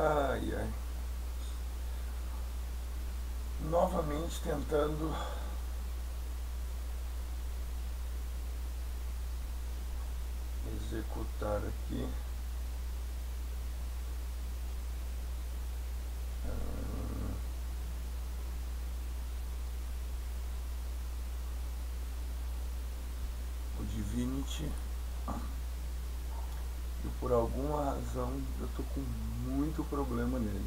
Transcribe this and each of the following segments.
Ai, ai. Novamente tentando executar aqui. O Divinity. E por alguma razão eu tô com muito problema nele.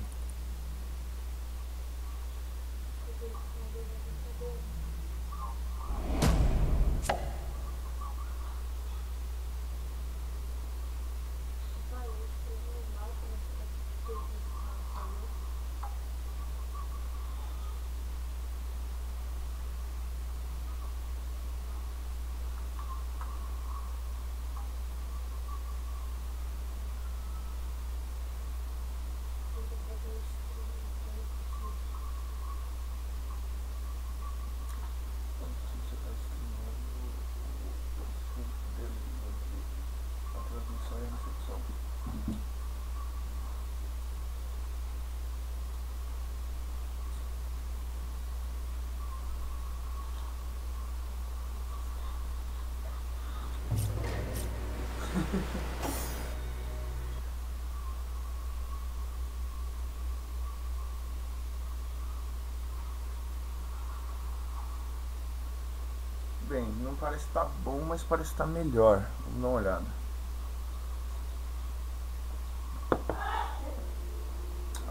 Bem, não parece estar bom, mas parece estar melhor. Vamos dar uma olhada.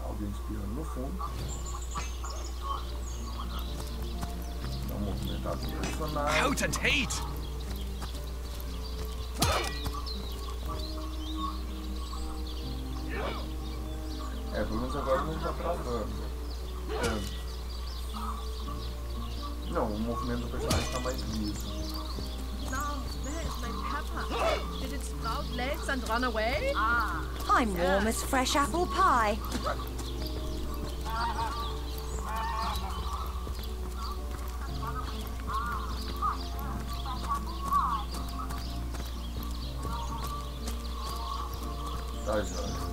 Alguém espirrando no fundo. Dá uma movimentada no personagem. Out and hate! Pelo menos agora não está travando. Não, o movimento do personagem está mais liso. Now, where is my pepper? Did it sprout legs and run away? I'm warm as fresh apple pie. Tá, joia.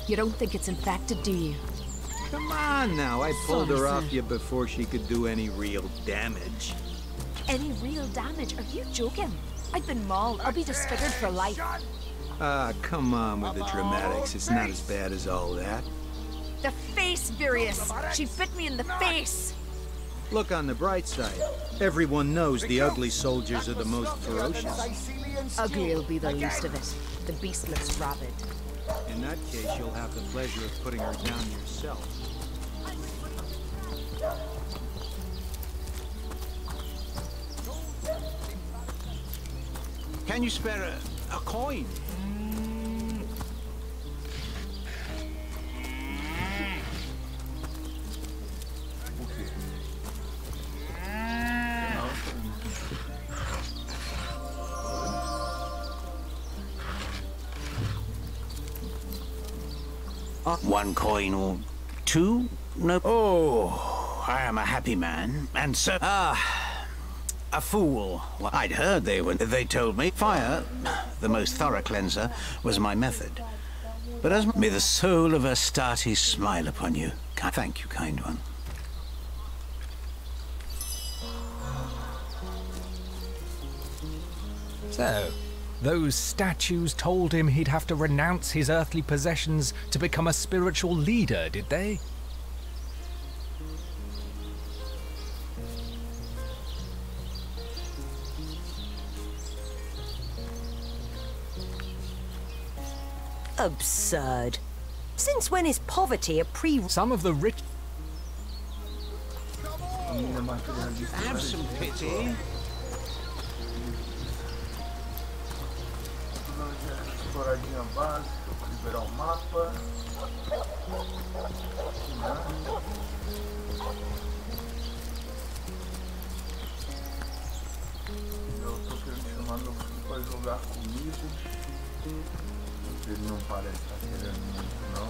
You don't think it's infected, do you? Come on now, I pulled her off you before she could do any real damage. Any real damage? Are you joking? I've been mauled. I'll be disfigured for life. Ah, come on with the dramatics. It's not as bad as all that. The face, Virius! She bit me in the face! Look on the bright side. Everyone knows the ugly soldiers are the most ferocious. Ugly'll be the least of it. The beast looks rabid. In that case, you'll have the pleasure of putting her down yourself. Can you spare a coin? One coin or two? No. Oh, I am a happy man, and so... a fool. Well, I'd heard they told me fire, the most thorough cleanser, was my method. But as may the soul of Astarte smile upon you. Thank you, kind one. So, those statues told him he'd have to renounce his earthly possessions to become a spiritual leader, did they? Absurd. Since when is poverty a Some of the rich... Have some pity. Exploradinha básica, liberar o mapa. Eu tô querendo chamar meu filho para jogar comigo. ele não parece estar querendo muito, não.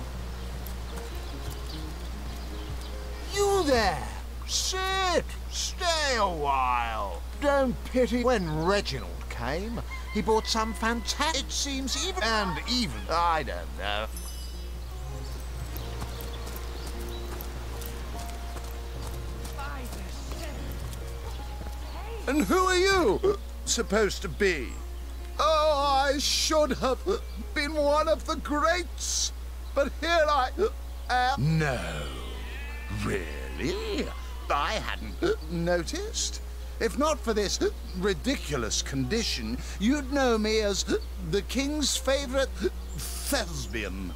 You there! Sit! Stay a while! Don't pity when Reginald came. He bought some fantastic... It seems even... And even... I don't know. And who are you supposed to be? Oh, I should have been one of the greats. But here I am. No. Really? I hadn't noticed. If not for this ridiculous condition, you'd know me as the king's favorite thespian.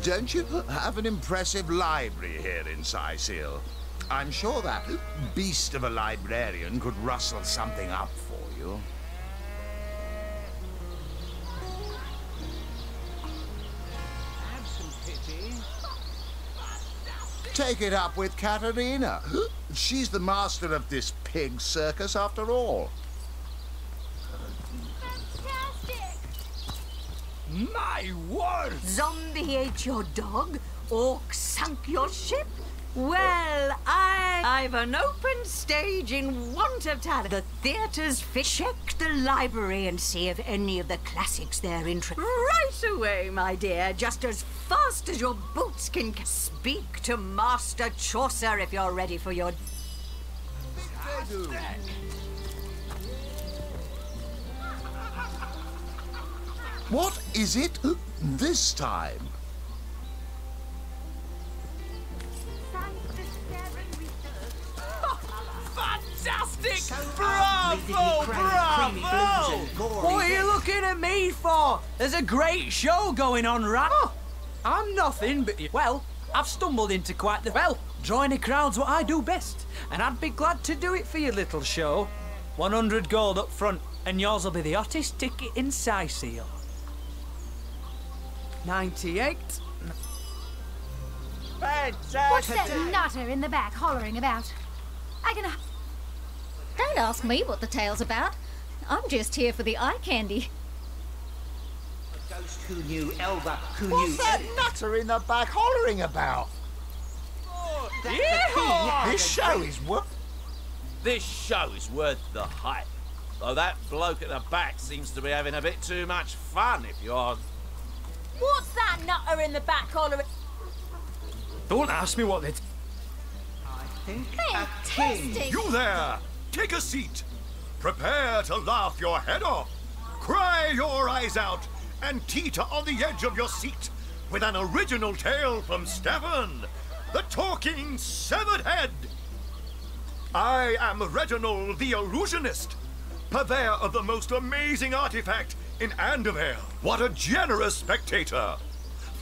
Don't you have an impressive library here in Sicil? I'm sure that beast of a librarian could rustle something up for you. Have some pity. Take it up with Katerina. She's the master of this pig circus after all. Fantastic! My word! Zombie ate your dog? Orc sunk your ship? Well, I've an open stage in want of talent. The theatre's check the library and see if any of the classics they're interested. Right away, my dear, just as fast as your boots can speak to Master Chaucer if you're ready for your... What is it this time? Fantastic! Bravo! Bravo! What are you looking at me for? There's a great show going on, right? Oh, I'm nothing but... Well, I've stumbled into quite the... Well, drawing a crowd's what I do best. And I'd be glad to do it for your little show. 100 gold up front, and yours will be the hottest ticket in Sicil. 98. Fantastic! What's that nutter in the back hollering about? I can... Don't ask me what the tale's about. I'm just here for the eye candy. A ghost who knew Elba, who knew... What's that nutter in the back hollering about? This show is worth... This show is worth the hype. Though that bloke at the back seems to be having a bit too much fun, if you're... What's that nutter in the back hollering? Don't ask me what they... Fantastic! You there! Take a seat. Prepare to laugh your head off, cry your eyes out, and teeter on the edge of your seat with an original tale from Stefan, the Talking Severed Head. I am Reginald the Illusionist, purveyor of the most amazing artifact in Andevale. What a generous spectator!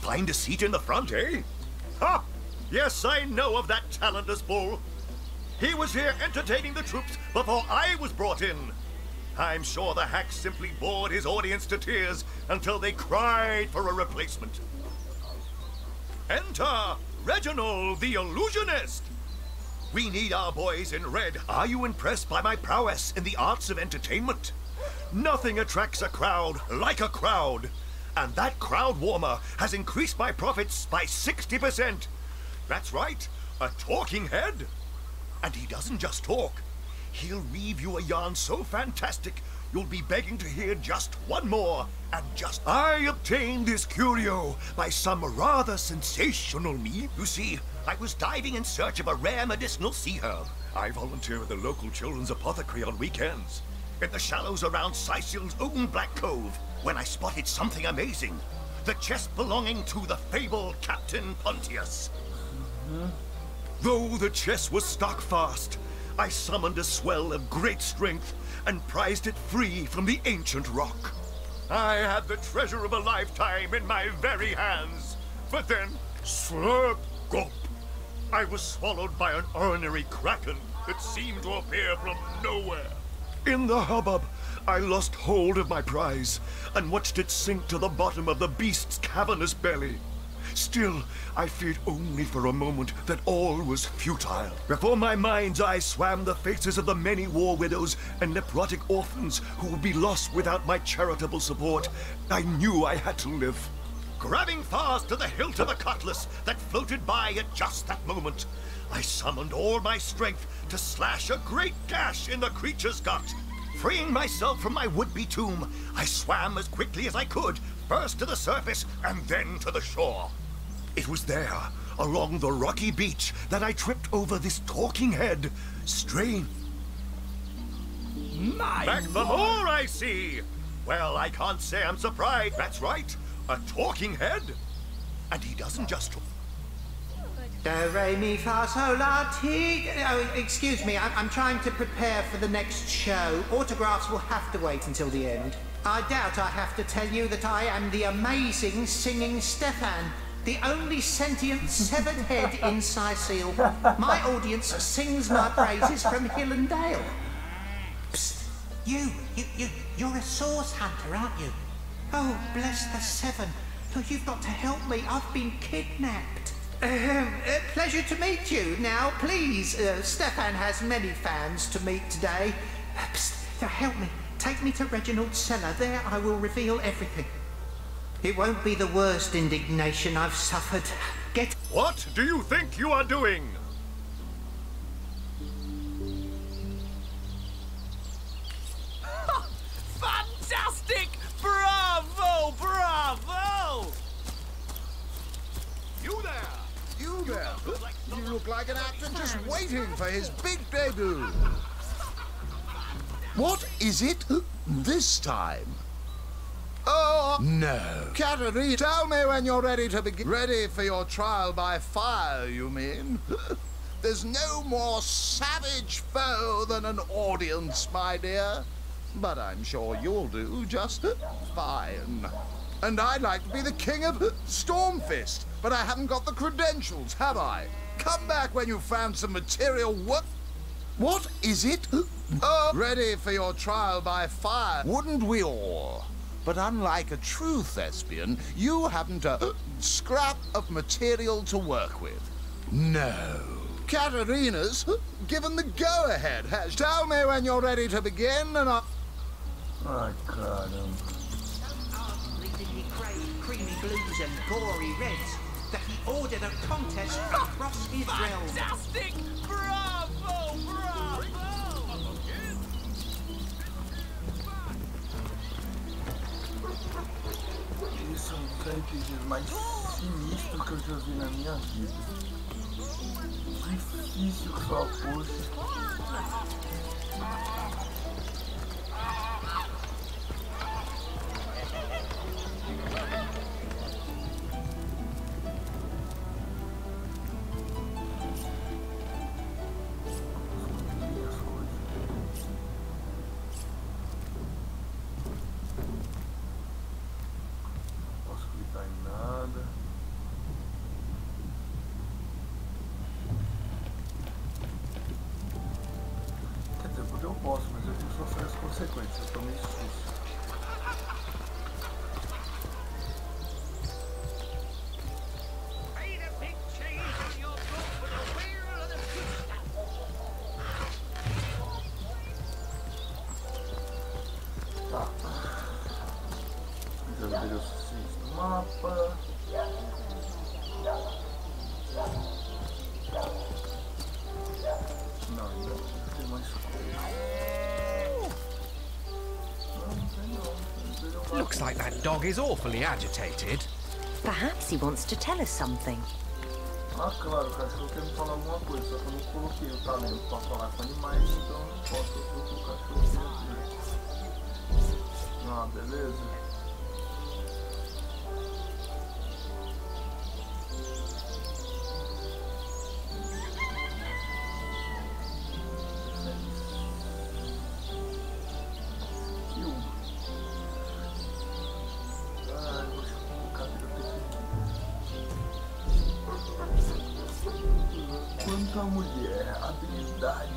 Find a seat in the front, eh? Ha! Yes, I know of that talentless bull. He was here entertaining the troops before I was brought in. I'm sure the hack simply bored his audience to tears until they cried for a replacement. Enter Reginald the Illusionist. We need our boys in red. Are you impressed by my prowess in the arts of entertainment? Nothing attracts a crowd like a crowd. And that crowd warmer has increased my profits by 60%. That's right, a talking head. And he doesn't just talk. He'll weave you a yarn so fantastic, you'll be begging to hear just one more. And just... I obtained this curio by some rather sensational means. You see, I was diving in search of a rare medicinal sea herb. I volunteer at the local children's apothecary on weekends, in the shallows around Sicil's own Black Cove, when I spotted something amazing. The chest belonging to the fabled Captain Pontius. Though the chest was stuck fast, I summoned a swell of great strength and prized it free from the ancient rock. I had the treasure of a lifetime in my very hands, but then, slurp, gulp, I was swallowed by an ornery kraken that seemed to appear from nowhere. In the hubbub, I lost hold of my prize and watched it sink to the bottom of the beast's cavernous belly. Still, I feared only for a moment that all was futile. Before my mind's eye swam the faces of the many war widows and necrotic orphans who would be lost without my charitable support. I knew I had to live. Grabbing fast to the hilt of the cutlass that floated by at just that moment, I summoned all my strength to slash a great gash in the creature's gut. Freeing myself from my would-be tomb, I swam as quickly as I could, first to the surface and then to the shore. It was there, along the rocky beach, that I tripped over this talking head. Strange. Back the more, I see! Well, I can't say I'm surprised. That's right, a talking head. And he doesn't just talk. Do, re, mi, fa, sol, la, ti. Oh, excuse me, I'm trying to prepare for the next show. Autographs will have to wait until the end. I doubt I have to tell you that I am the amazing singing Stefan, the only sentient severed head in Sicile. My audience sings my praises from hill and dale. Psst, you're a source hunter, aren't you? Oh, bless the seven. Oh, you've got to help me. I've been kidnapped. Pleasure to meet you. Now, please, Stefan has many fans to meet today. Psst, help me. Take me to Reginald's cellar. There I will reveal everything. It won't be the worst indignation I've suffered. Get... What do you think you are doing? Fantastic! Bravo! Bravo! You there! You there! You look like an actor just waiting for his big debut. What is it this time? Oh, no. Katerina, tell me when you're ready to begin. Ready for your trial by fire, you mean? There's no more savage foe than an audience, my dear. But I'm sure you'll do just fine. And I'd like to be the king of Stormfist, but I haven't got the credentials, have I? Come back when you've found some material. What is it? Oh, ready for your trial by fire, wouldn't we all? But unlike a true thespian, you haven't a scrap of material to work with. No. Katerina's given the go-ahead. Tell me when you're ready to begin, and I'll... Ai, caramba. Creamy blues and gory reds that he ordered a contest across his realm. Fantastic! Bravo! Bravo! Isso é um dos RPGs mais sinistros que eu já vi na minha vida. Difícil que só fosse. Eu posso, mas eu tenho que sofrer as consequências, eu tô meio susto. Tá. Já virei o suficiente no mapa. Não, ainda não tem mais coisa. Looks like that dog is awfully agitated. Perhaps he wants to tell us something. Ah, claro, o cachorro quer me falar alguma coisa, só que eu não coloquei o talento para falar com animais, então eu não posso colocar o cachorro aqui. Ah, beleza. Quanto a mulher, habilidade.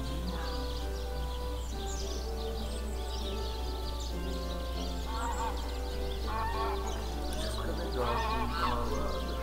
Acho que fica legal com uma balada.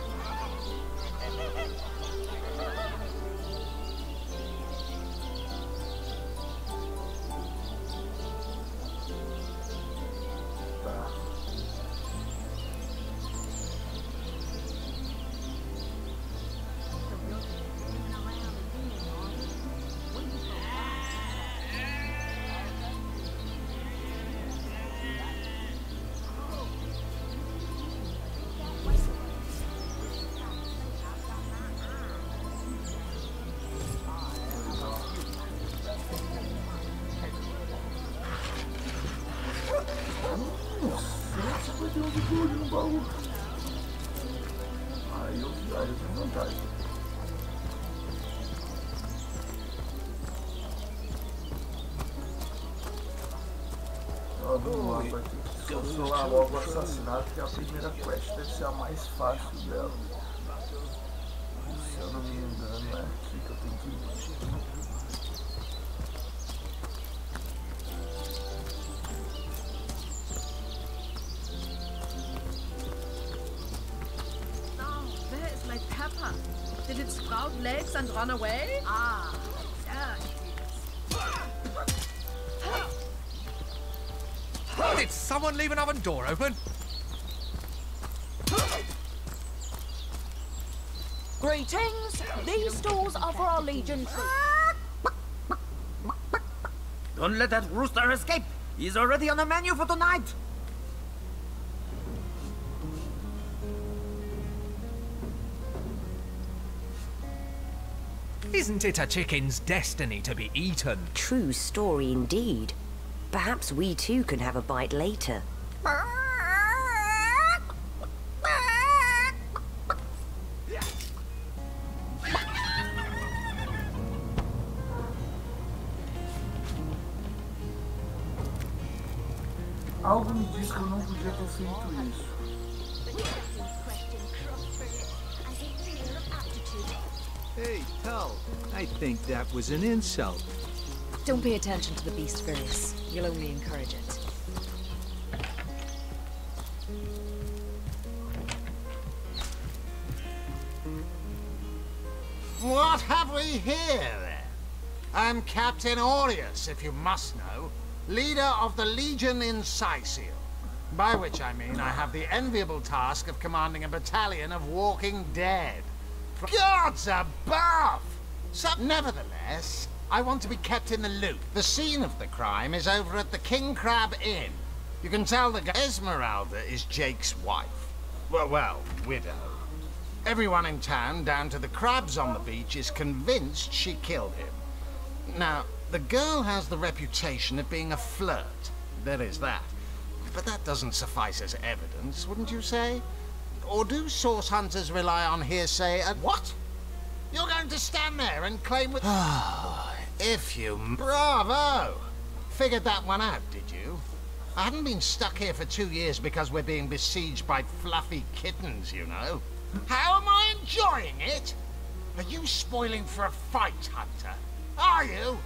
Aí eu tenho vantagem. Ó, vamos lá, vai ter que consolar logo o assassinato, que é a primeira quest, deve ser a mais fácil dela. Se eu não me engano, é aqui que eu tenho que ir. Did it sprout legs and run away? Ah, there it is. Did someone leave an oven door open? Greetings. These stalls are for our Legion troops. Don't let that rooster escape. He's already on the menu for tonight. Isn't it a chicken's destiny to be eaten? True story indeed. Perhaps we too can have a bite later. Algo me diz que eu não podia ter feito isso. Hey, Tull, I think that was an insult. Don't pay attention to the beast, Furious. You'll only encourage it. What have we here, then? I'm Captain Aureus, if you must know, leader of the Legion in Sicil. By which I mean I have the enviable task of commanding a battalion of walking dead. Gods above! So, nevertheless, I want to be kept in the loop. The scene of the crime is over at the King Crab Inn. You can tell the Esmeralda is Jake's wife. Well, widow. Everyone in town, down to the crabs on the beach, is convinced she killed him. Now, the girl has the reputation of being a flirt. There is that. But that doesn't suffice as evidence, wouldn't you say? Or do source hunters rely on hearsay and... What? You're going to stand there and claim with... If you... Bravo! Figured that one out, did you? I haven't been stuck here for 2 years because we're being besieged by fluffy kittens, you know. How am I enjoying it? Are you spoiling for a fight, Hunter? Are you?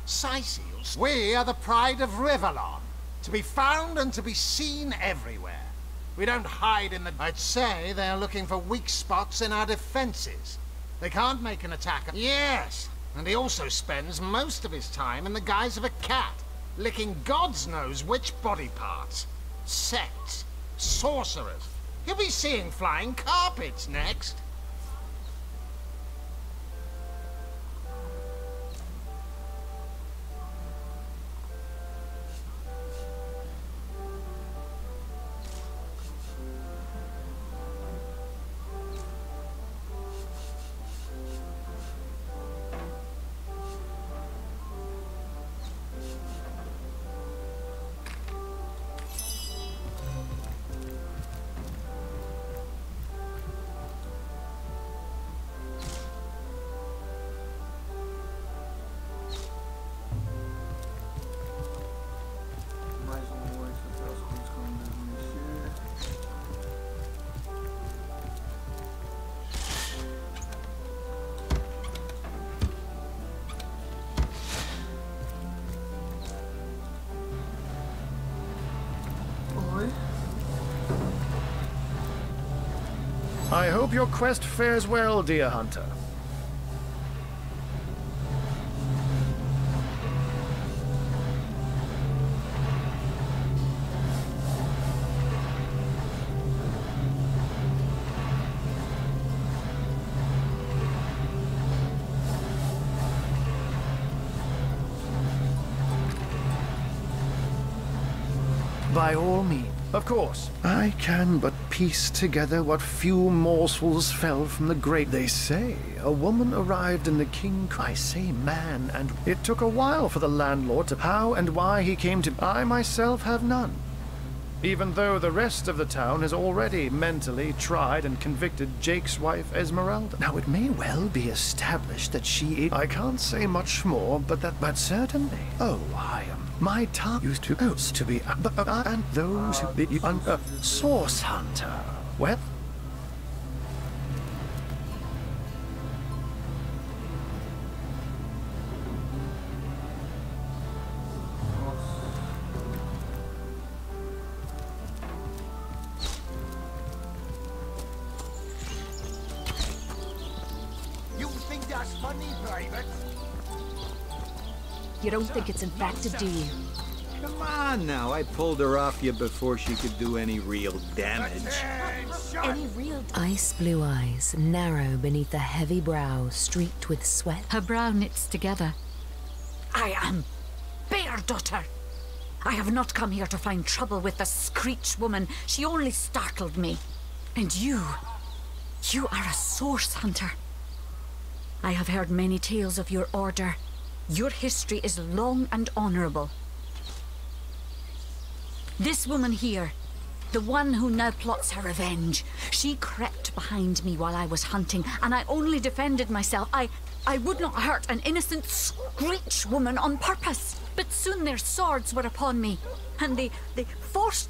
Sicils, we are the pride of Rivellon. To be found and to be seen everywhere. We don't hide in the... I'd say they're looking for weak spots in our defenses. They can't make an attack... Yes, and he also spends most of his time in the guise of a cat, licking God's knows which body parts. Sects, sorcerers. He'll be seeing flying carpets next. hope your quest fares well, dear hunter. By all means. Of course. I can but piece together what few morsels fell from the great. They say a woman arrived in the king. I say man, and it took a while for the landlord to how and why he came to. I myself have none. Even though the rest of the town has already mentally tried and convicted Jake's wife Esmeralda. Now it may well be established that she. I can't say much more, but certainly. Oh, I am. My tongue used to be and those who be source hunter. Well. You think that's funny, Private? You don't think it's infected, do you? Come on now, I pulled her off you before she could do any real damage. Any real... Ice blue eyes, narrow beneath a heavy brow, streaked with sweat. Her brow knits together. I am Bear Daughter. I have not come here to find trouble with the Screech woman. She only startled me. And you are a source hunter. I have heard many tales of your order. Your history is long and honorable. This woman here, the one who now plots her revenge, she crept behind me while I was hunting, and I only defended myself. I would not hurt an innocent Screech woman on purpose. But soon their swords were upon me, and they forced...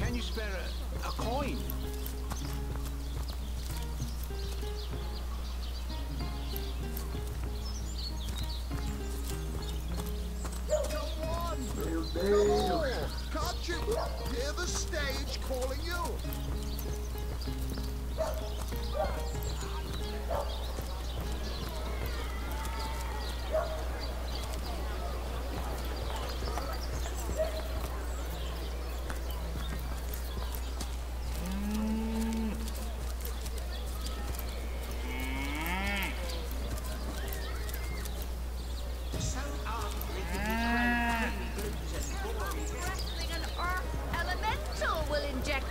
Can you spare a coin? Can't you hear the stage calling you?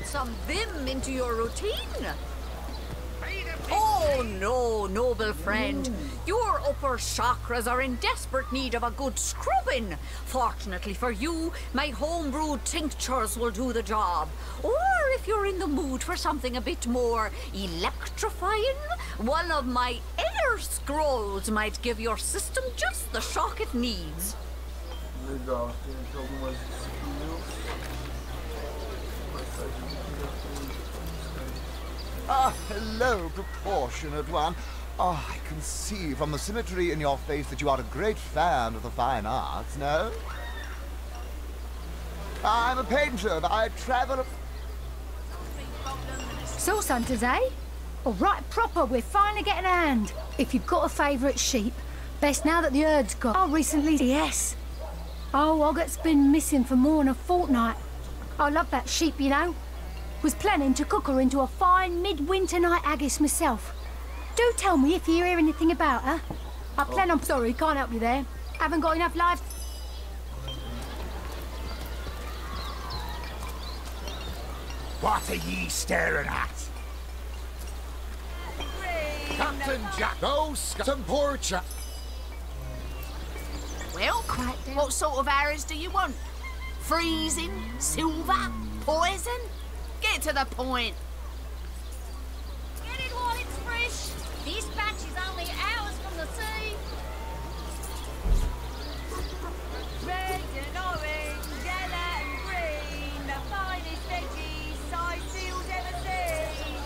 Some vim into your routine. Oh no, noble friend. Your upper chakras are in desperate need of a good scrubbing. Fortunately for you, my homebrewed tinctures will do the job. Or if you're in the mood for something a bit more electrifying, one of my air scrolls might give your system just the shock it needs. Legal, tem aqui algumas skills. Ah, hello, proportionate one. Oh, I can see from the symmetry in your face that you are a great fan of the fine arts, no? I'm a painter, but I travel... Source hunters, eh? All right, proper, we're finally getting a hand. If you've got a favourite sheep, best now that the herd's got... Oh, recently, yes. Oh, Ogget's been missing for more than a fortnight. I love that sheep, you know. Was planning to cook her into a fine midwinter night haggis myself. Do tell me if you hear anything about her. I plan on... Sorry, can't help you there. Haven't got enough lives... What are ye staring at? Captain Jack, some poor chap. Well, what sort of arrows do you want? Freezing? Silver? Poison? Get to the point. Get it while it's fresh. This batch is only hours from the sea. Red and orange, yellow and green, the finest veggies size seals ever seen.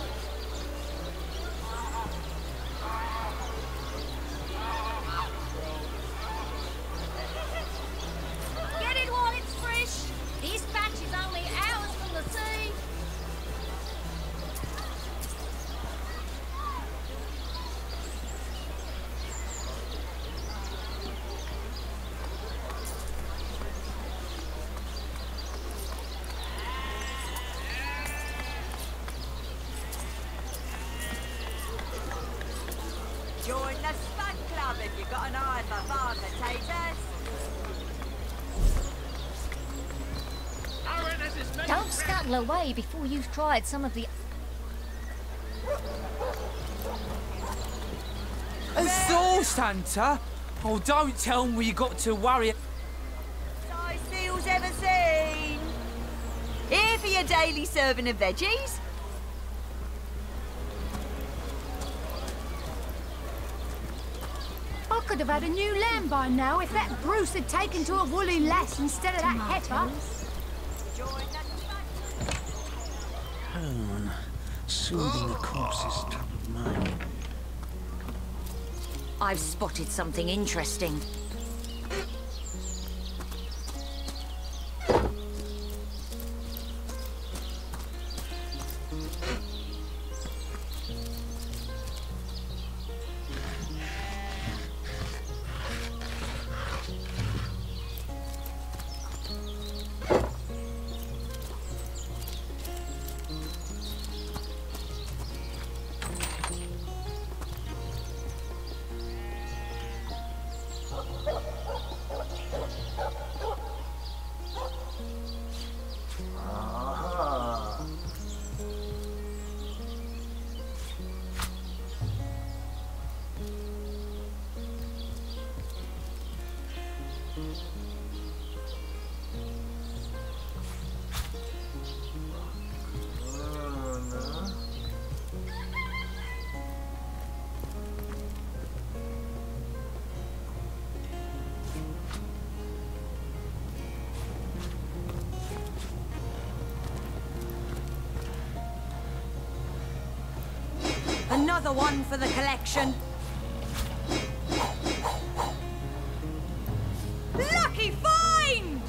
Don't scuttle away before you've tried some of the... So, Santa? Oh, don't tell me you got to worry. Size seals ever seen? Here for your daily serving of veggies. I could have had a new lamb by now if that Bruce had taken to a woolly lass instead of that heifer. Hone, soothing a corpse's troubled mind. I've spotted something interesting. Another one for the collection. Lucky find!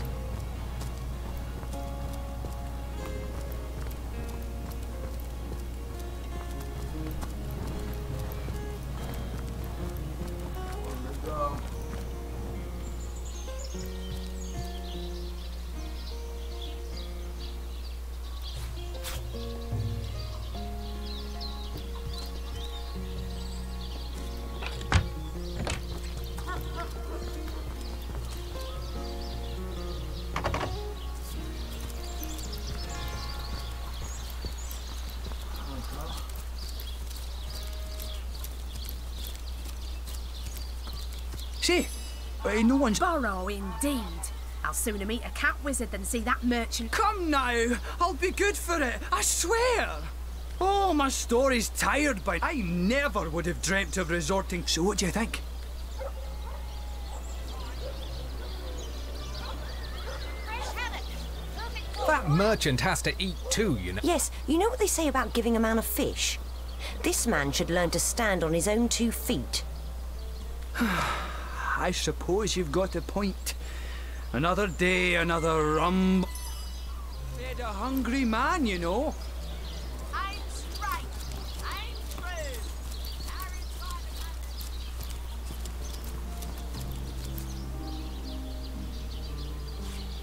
See, no one's... Burrow, indeed. I'll sooner meet a cat wizard than see that merchant. Come now, I'll be good for it, I swear. Oh, my story's tired by... I never would have dreamt of resorting... So what do you think? That merchant has to eat too, you know. Yes, you know what they say about giving a man a fish? This man should learn to stand on his own 2 feet. I suppose you've got a point. Another day, another rum. Fed a hungry man, you know. I'm straight. I'm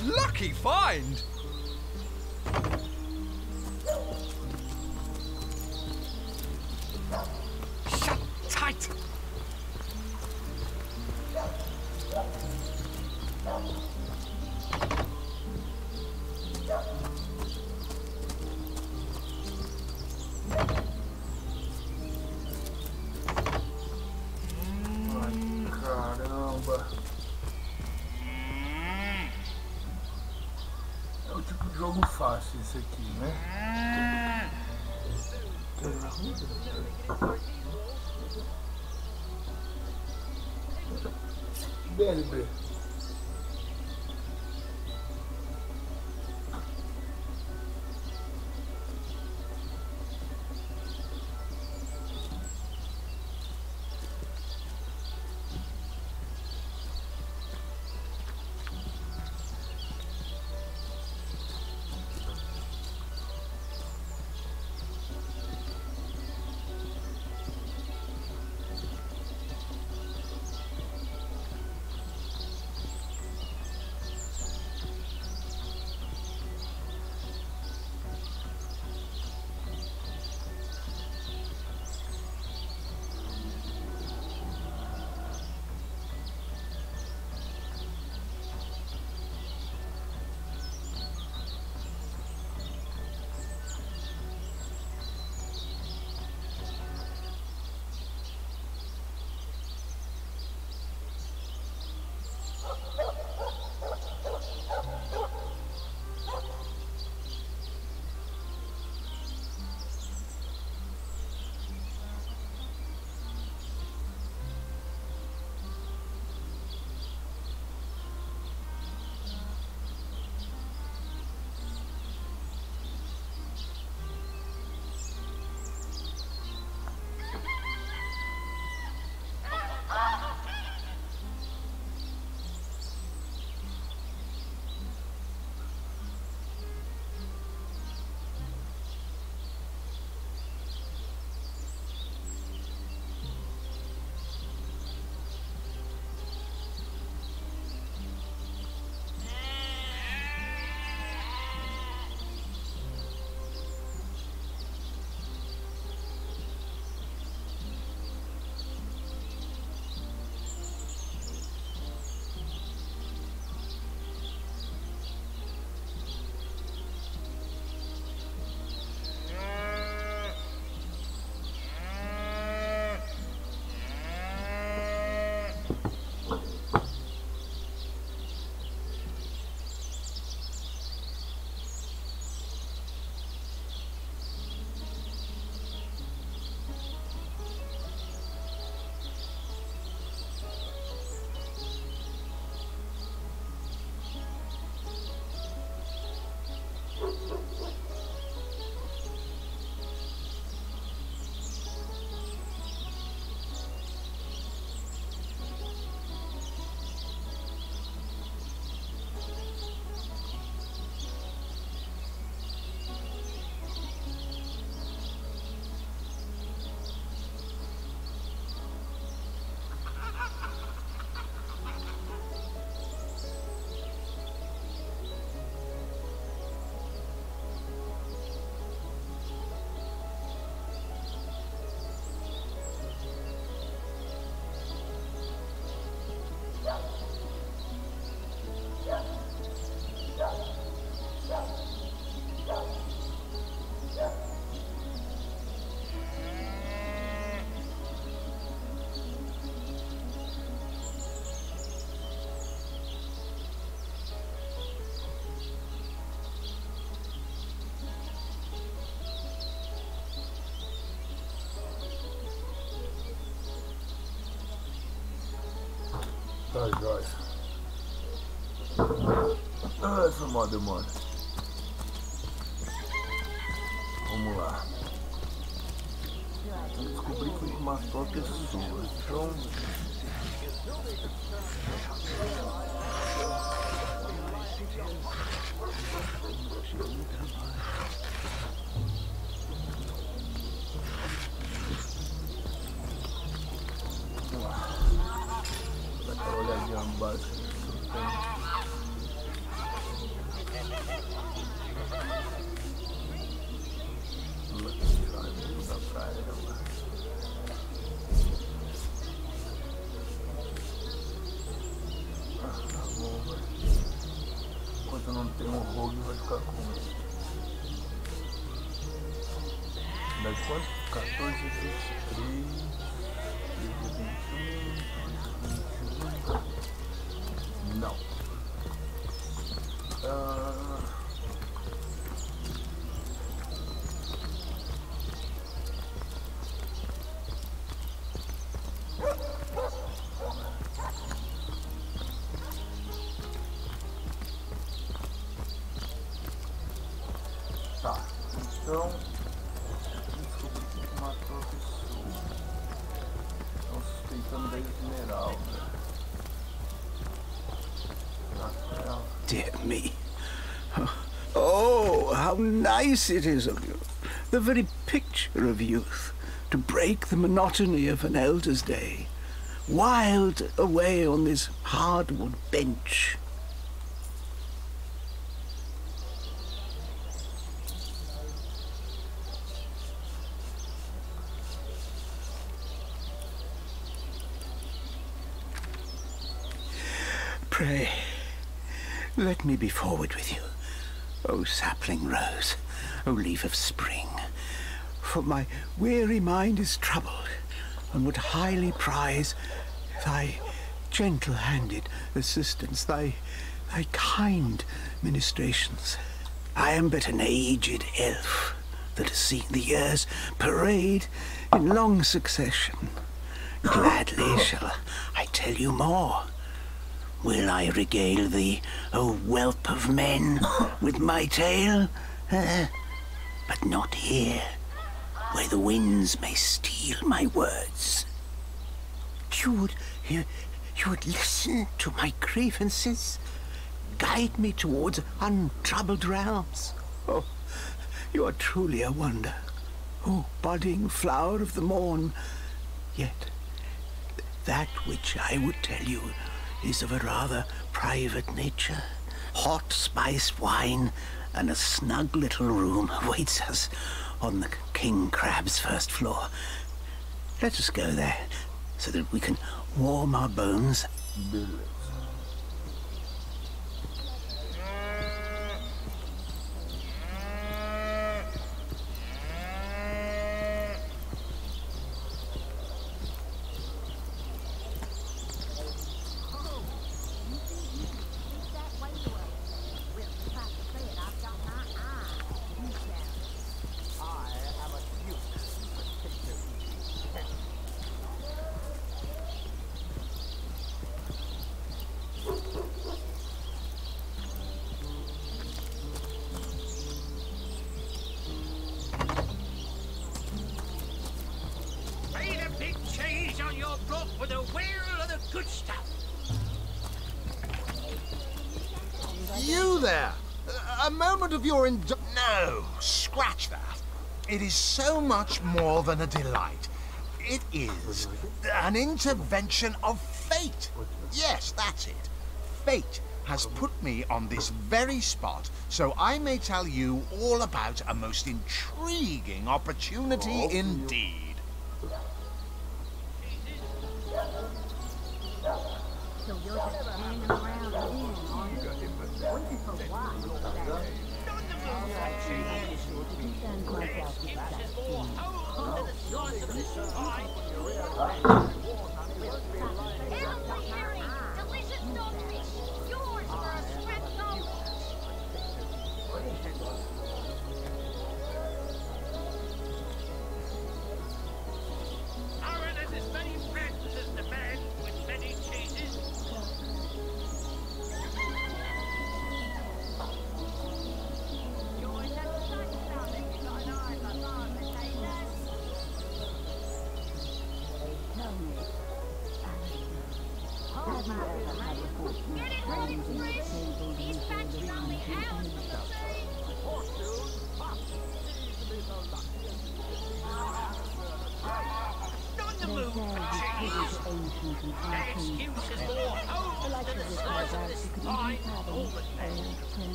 true. Lucky find! Shut tight! Caramba. É o tipo de jogo fácil esse aqui, né? BLB. Tá, jóia. Ai, foi mal demora. Vamos lá. Descobri que matou a pessoa. Então. Vamos lá. Vou dar aquela olhadinha básica. Enquanto não tem um rogue, vai ficar com dá quanto? 14, 23, 21. Não. Tá, então descobri que matou a pessoa. Estão suspeitando da esmeralda. Dear me. Oh, how nice it is of you. The very picture of youth. To break the monotony of an elder's day. Wild away on this hardwood bench. Pray, let me be forward with you, O sapling rose, O leaf of spring, for my weary mind is troubled, and would highly prize thy gentle-handed assistance, thy kind ministrations. I am but an aged elf that has seen the years parade in long succession. Gladly shall I tell you more. Will I regale thee, O whelp of men, with my tale? But not here, where the winds may steal my words. You would listen to my grievances, guide me towards untroubled realms. Oh, you are truly a wonder, O budding flower of the morn. Yet, that which I would tell you is of a rather private nature. Hot spiced wine and a snug little room awaits us on the King Crab's first floor. Let us go there, so that we can warm our bones. with a wheel of the good stuff. You there! A moment of your No, scratch that. It is so much more than a delight. It is an intervention of fate. Yes, that's it. Fate has put me on this very spot so I may tell you all about a most intriguing opportunity indeed. So you're just hanging around again, aren't you? Waiting for what? Delicious dogfish. Yours for a scrap gold. Our is as many friends as the man with many cheeses.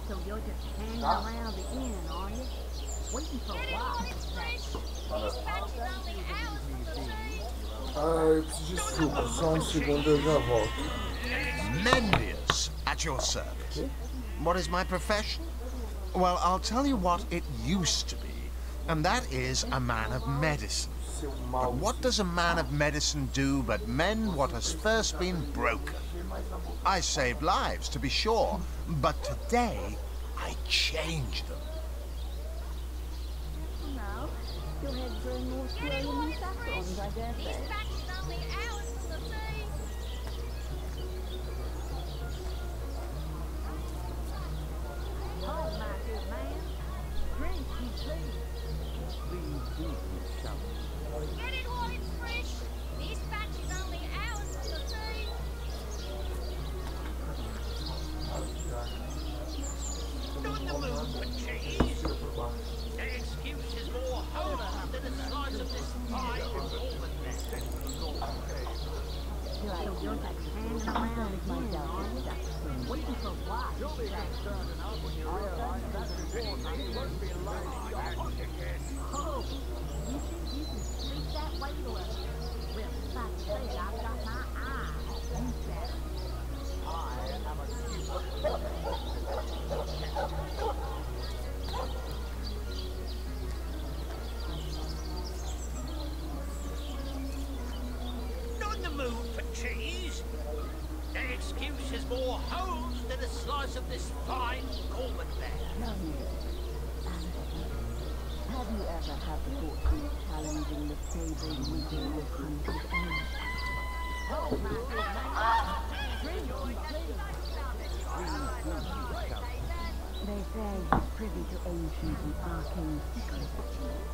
So you're just hanging around the inn, are you? Waiting for what? Eu preciso de suco, só um segundo eu já volto. Mendius, at your service. What is my profession? Well, I'll tell you what it used to be, and that is a man of medicine. But what does a man of medicine do but mend what has first been broken? I saved lives, to be sure, but today I change them. No, your head's growing more swollen than saffrons, I dare say. This batch is only hours from the sea. Oh, my good man. Drink, you please. Get it while it's fresh. This batch is only hours from the sea. On the move for cheese. The excuse is more home than a slice of this pie with almond there. You're hanging around again, are you? Waiting for what? Oh, you think you can sneak that way to us? Well, if I say I've got my eye on you, better. On the move for cheese. The excuse is more holes than a slice of this fine almond there. Have you ever had the fortune of challenging the stable with your country's own? Oh, my good man. Drink, please. They say you're privy to ancient and arcane secrets,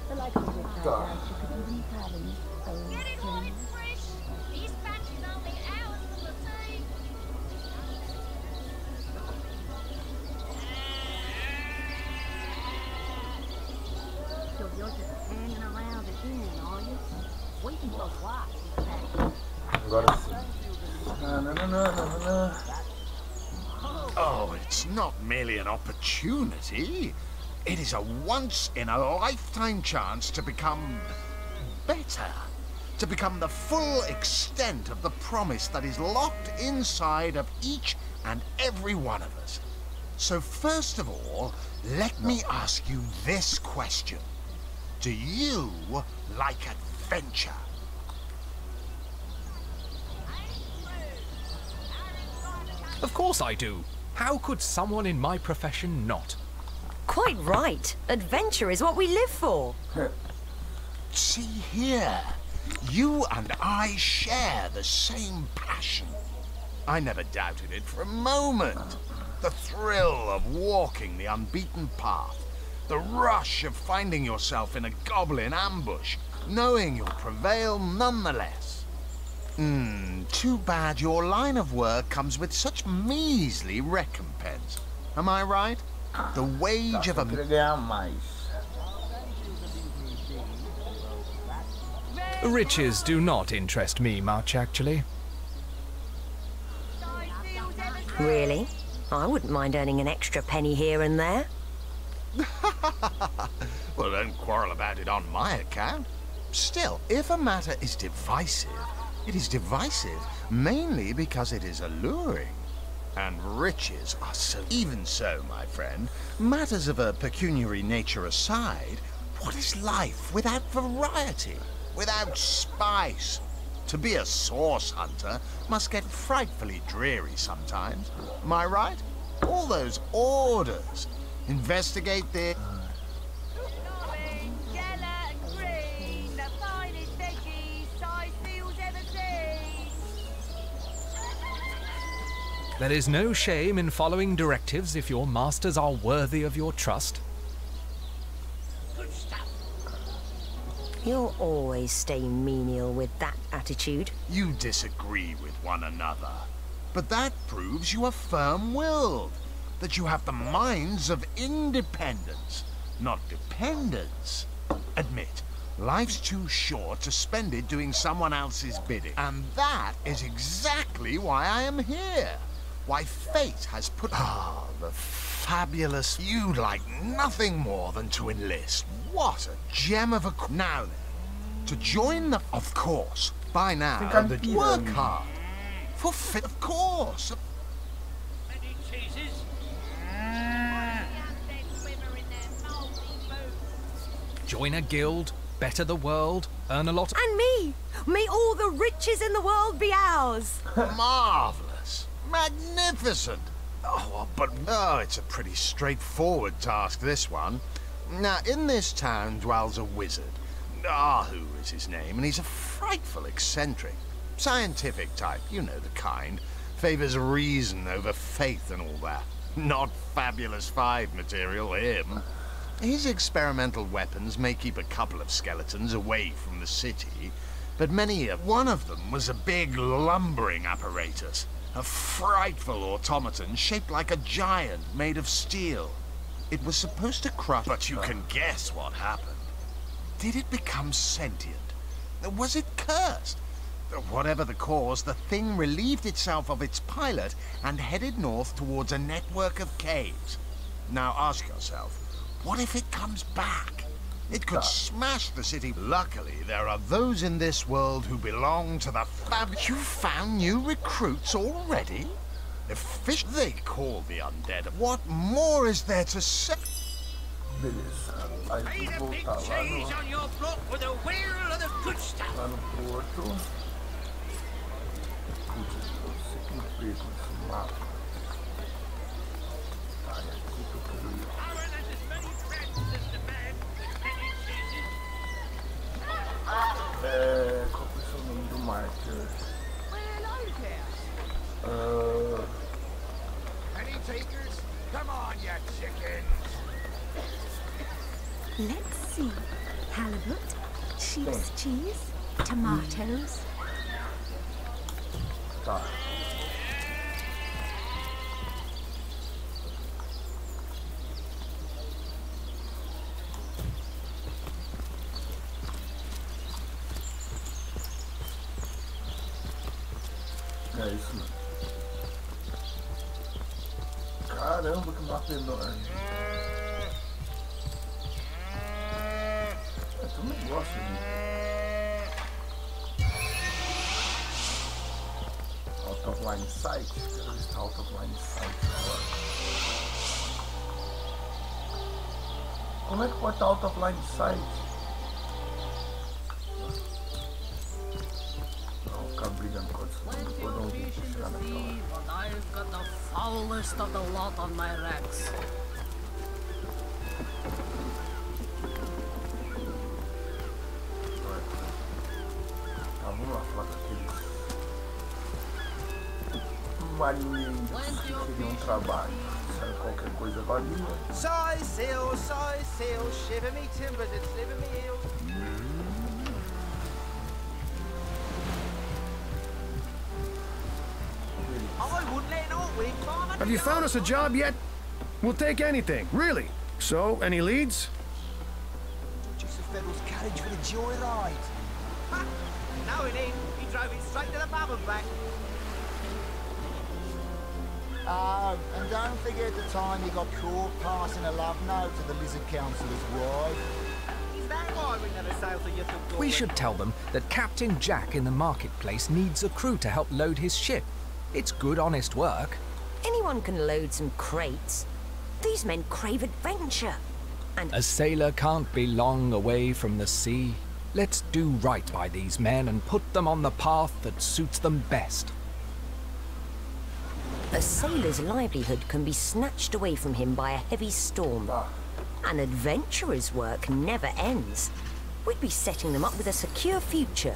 the like of which I doubt you could even fathom, old Get it while friend. it's fresh. This batch is only hours from the sea. So you're just hanging around the inn, are you? Waiting for what? Agora sim. Oh, it's not merely an opportunity. It is a once-in-a-lifetime chance to become better. To become the full extent of the promise that is locked inside of each and every one of us. So first of all, let me ask you this question. Do you like adventure? Of course I do. How could someone in my profession not? Quite right. Adventure is what we live for. See here. You and I share the same passion. I never doubted it for a moment. The thrill of walking the unbeaten path. The rush of finding yourself in a goblin ambush, knowing you'll prevail nonetheless. Too bad your line of work comes with such measly recompense. Am I right? The wage of a... Riches do not interest me much, actually. Really? I wouldn't mind earning an extra penny here and there. Well, don't quarrel about it on my account. Still, if a matter is divisive, it is divisive mainly because it is alluring. And riches are so... Even so, my friend, matters of a pecuniary nature aside, what is life without variety, without spice? To be a source hunter must get frightfully dreary sometimes. Am I right? All those orders. Investigate the... There is no shame in following directives if your masters are worthy of your trust. Good stuff. You'll always stay menial with that attitude. You disagree with one another. But that proves you are firm-willed. That you have the minds of independence, not dependence. Admit, life's too short to spend it doing someone else's bidding. And that is exactly why I am here. Why fate has put... Ah, the fabulous... You'd like nothing more than to enlist. What a gem of a... Now then, to join the... Of course, by now, that work hard. For fit, of course. Many cheeses. Join a guild, better the world, earn a lot... And me! May all the riches in the world be ours! Marvellous. Magnificent. Oh, but it's a pretty straightforward task, this one. Now, in this town dwells a wizard. Ahu is his name, and he's a frightful eccentric. Scientific type, you know the kind. Favors reason over faith and all that. Not Fabulous Five material, him. His experimental weapons may keep a couple of skeletons away from the city, but one of them was a big lumbering apparatus. A frightful automaton shaped like a giant made of steel. It was supposed to crush... But you can guess what happened. Did it become sentient? Was it cursed? Whatever the cause, the thing relieved itself of its pilot and headed north towards a network of caves. Now ask yourself, what if it comes back? It could smash the city. Luckily, there are those in this world who belong to the You found new recruits already? The fish they call the undead. What more is there to say? Beleza. Aí Pay tu the big voltar lá cheese no... on your block with a wheel of the good stuff. Lá no porto. Putz, eu sempre perco esse mapa. Ai, aqui que eu quero ir. Qual que é o nome do marker? Any takers? Come on, you chickens! Let's see. Halibut, sheep's cheese, tomatoes. Tá. É isso mesmo. Caramba, que mapa enorme. Eu não gosto disso. Out of line sight. Quero estar out of line sight agora. Como é que pode estar out of line sight? Não, ficar brigando com isso. Depois não vou chegar naquela hora. But I've got the foulest of the lot on my racks. Vamos lá falar com aqueles marinheiros que queriam trabalho. Sabe, qualquer coisa valia. Soy sail, shiver me timbers and sliver me heels. I wouldn't let an old wing farm. Have you found us a job yet? We'll take anything, really. So, any leads? Just a Federal's carriage for the joyride. Ha! No, he didn't. He drove it straight to the pub and back. Oh, and don't forget the time you got caught passing a love note to the Lizard Councillor's wife. Is that why we never sailed to your door? We should tell them that Captain Jack in the marketplace needs a crew to help load his ship. It's good, honest work. Anyone can load some crates. These men crave adventure. And A sailor can't be long away from the sea. Let's do right by these men and put them on the path that suits them best. a sailor's livelihood can be snatched away from him by a heavy storm. An adventurer's work never ends. We'd be setting them up with a secure future.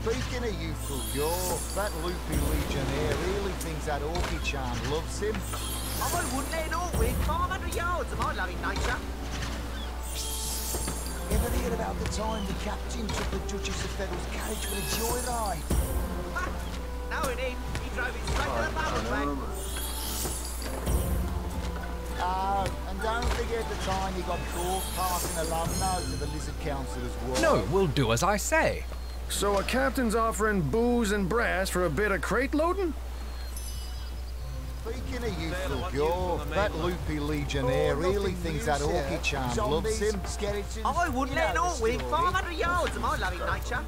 Speaking of youthful yore, that loopy legionnaire really thinks that orchid charm loves him. I wouldn't let it all win 500 yards of my loving nature. Ever hear about the time the captain took the Duchess of Feddle's carriage for a joyride? Ha! No, it ain't. He drove it straight to the bubble bank. Oh, and don't forget the time you got caught passing a love note to the Lizard Councillor's wife. No, we'll do as I say. So a captain's offering booze and brass for a bit of crate loading? Speaking of youthful gore, that loopy legionnaire really thinks that orchid charm loves him. I wouldn't let it all win 500 yards of my loving nature.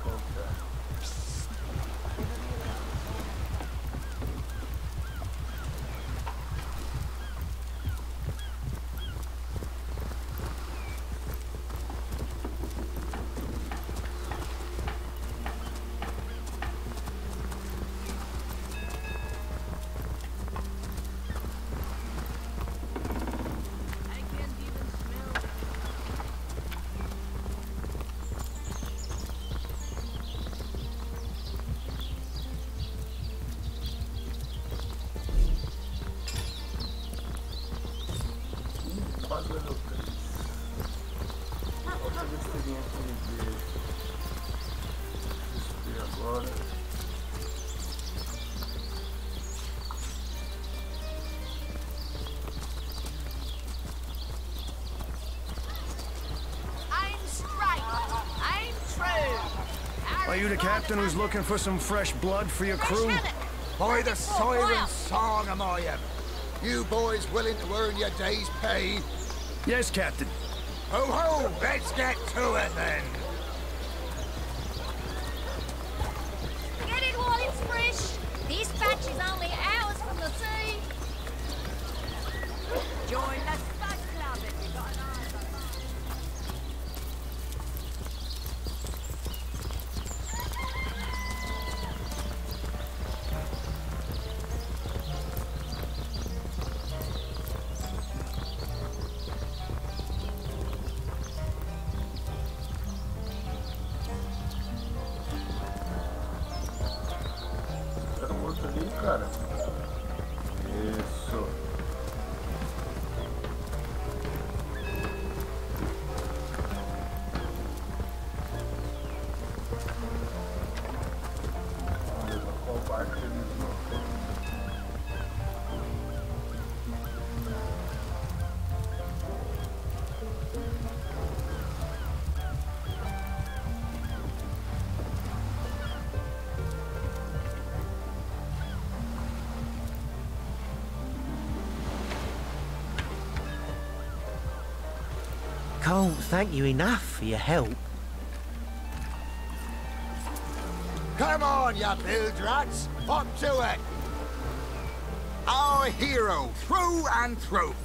Are you the captain who's looking for some fresh blood for your crew? By the siren song am I am. You boys willing to earn your day's pay? Yes, Captain. Ho ho, let's get to it then. Get it while it's fresh. This batch is only hours from the sea. Join the Spud Club if you got an eye. Cara. Isso. Qual parte eles não têm? Can't thank you enough for your help. Come on, you bilge-rats. Up to it. Our hero, through and through.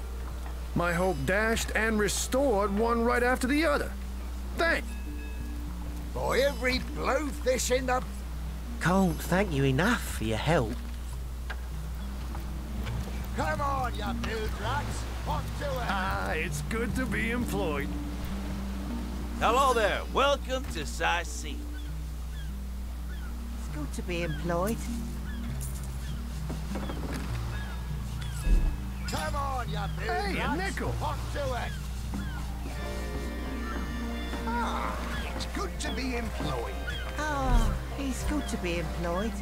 My hope dashed and restored one right after the other. Thanks. For every blowfish in the... Can't thank you enough for your help. Come on, you bilge-rats. Up to it. Ah, it's good to be employed. Hello there. Welcome to Sightseeing. It's good to be employed. Come on, you bilge-rats. Hey, a nickel. Up to it. Ah, it's good to be employed. Oh, it's good to be employed.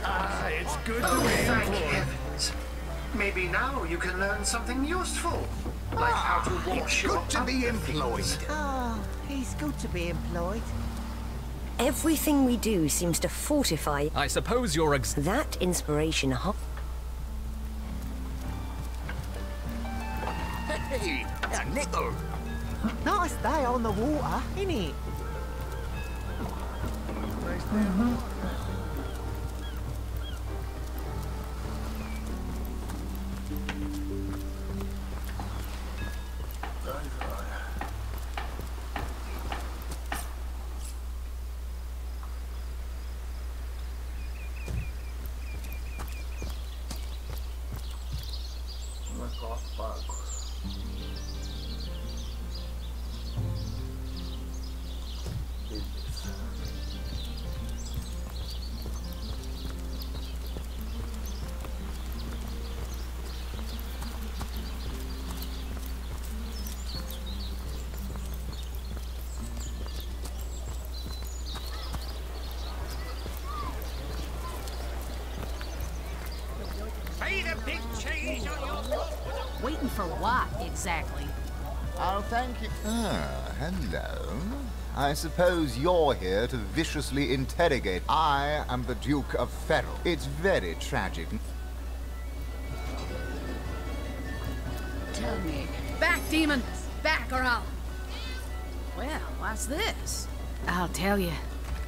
Ah, it's good to be Thank employed. heavens. Maybe now you can learn something useful. Like how to wash your Good to be employed. Oh, it's good to be employed. Everything we do seems to fortify. I suppose you're that inspiration. Hey, a nickel. Nice day on the water, innit? Nice day. Waiting for what, exactly? Oh, thank you. Ah, hello. I suppose you're here to viciously interrogate. I am the Duke of Ferrell. It's very tragic. Tell me. Back, demon! Back, or I'll... Well, what's this? I'll tell you.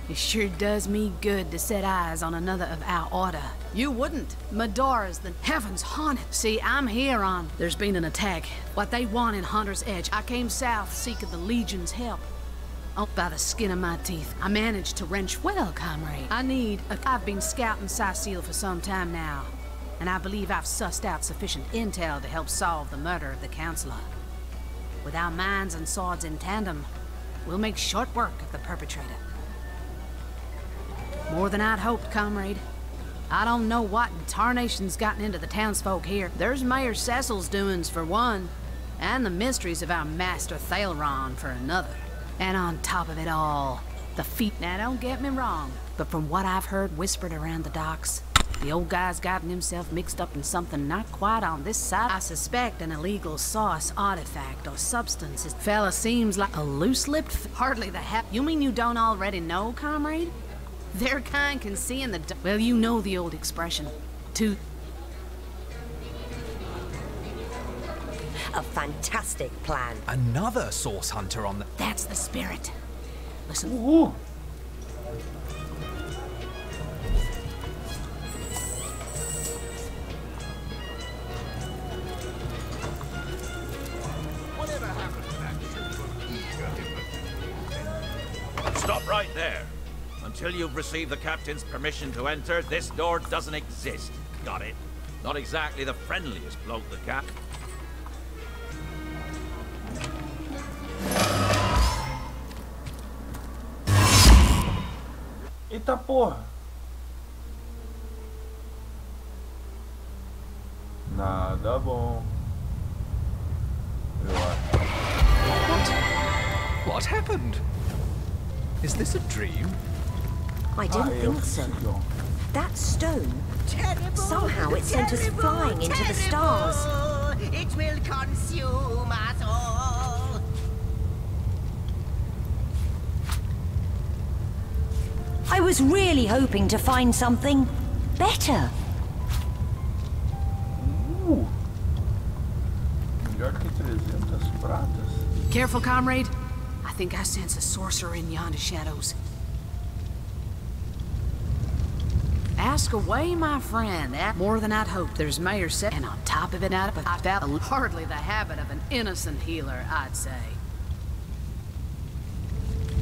It sure does me good to set eyes on another of our order. You wouldn't. Medora's the heavens haunted. See, I'm here on... There's been an attack. What they want in Hunter's Edge. I came south seeking the Legion's help. Up by the skin of my teeth. I managed to wrench well, comrade. I've been scouting Cecile for some time now. And I believe I've sussed out sufficient intel to help solve the murder of the Counselor. With our minds and swords in tandem, we'll make short work of the perpetrator. More than I'd hoped, comrade. I don't know what in tarnation's gotten into the townsfolk here. There's Mayor Cecil's doings for one, and the mysteries of our master Thalron for another. And on top of it all, the feet. Now don't get me wrong, but from what I've heard whispered around the docks, the old guy's gotten himself mixed up in something not quite on this side. I suspect an illegal sauce, artifact, or substance. This fella seems like a loose-lipped, hardly the You mean you don't already know, comrade? Their kind can see in the well, you know the old expression. A fantastic plan. Another source hunter on the... That's the spirit. Listen. Uhul. Whatever happened to that? Stop right there. Until you've received the captain's permission to enter, this door doesn't exist. Got it? Not exactly the friendliest bloke, the cap. Eita porra! Nada bom. What happened? Is this a dream? I didn't think so. That stone, somehow it sent us flying into the stars. It will consume us all. I was really hoping to find something better. Melhor que 300 pratas. Careful, comrade. I think I sense a sorcerer in yonder shadows. Ask away, my friend. More than I'd hoped. There's Mayor said, and on top of it, I've hardly the habit of an innocent healer, I'd say.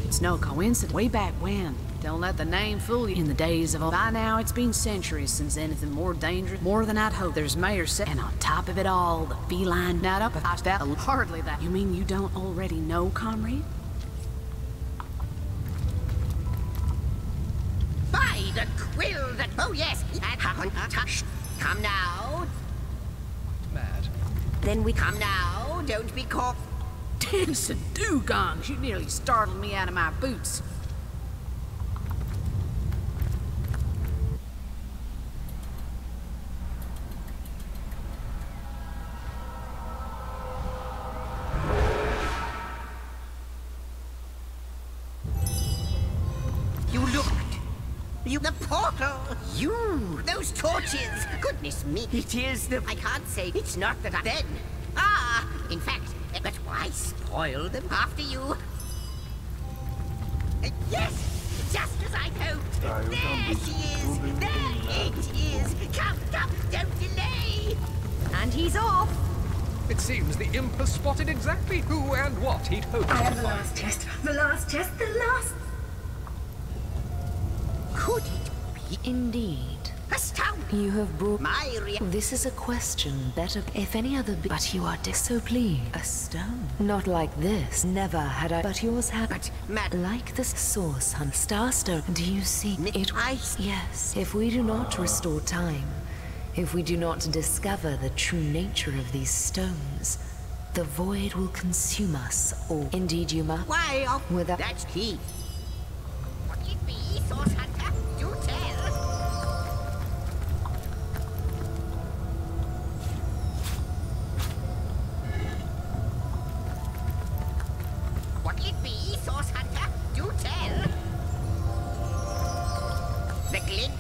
It's no coincidence. Way back when. Don't let the name fool you. In the days of... By now, it's been centuries since anything more dangerous. More than I'd hoped. There's Mayor said, and on top of it all, the feline not up. Hardly that. You mean you don't already know, comrade? By the quill that... Oh, yes. Come now. Mad. Then we... Come now. Don't be caught. Dancing dugongs. You nearly startled me out of my boots. The portal! You! Those torches! Goodness me! It is the... I can't say it's not that I... Then... Ah! In fact... But why spoil them after you? Yes! Just as I hoped! There she is! There it is! Come, come! Don't delay! And he's off! It seems the imp has spotted exactly who and what he'd hoped to I find. have the last chest. The last chest. The last... Could it be? Indeed. Astounding! You have brought... My This is a question better if any other... But you are so pleased. A stone. Not like this. Never had I... But yours have... But, Matt... Like the source on Starstone. Do you see? Yes. If we do not restore time, if we do not discover the true nature of these stones, the void will consume us all. Indeed, you must. Why, Without... That's key. What it be, Source Hunter? Do tell.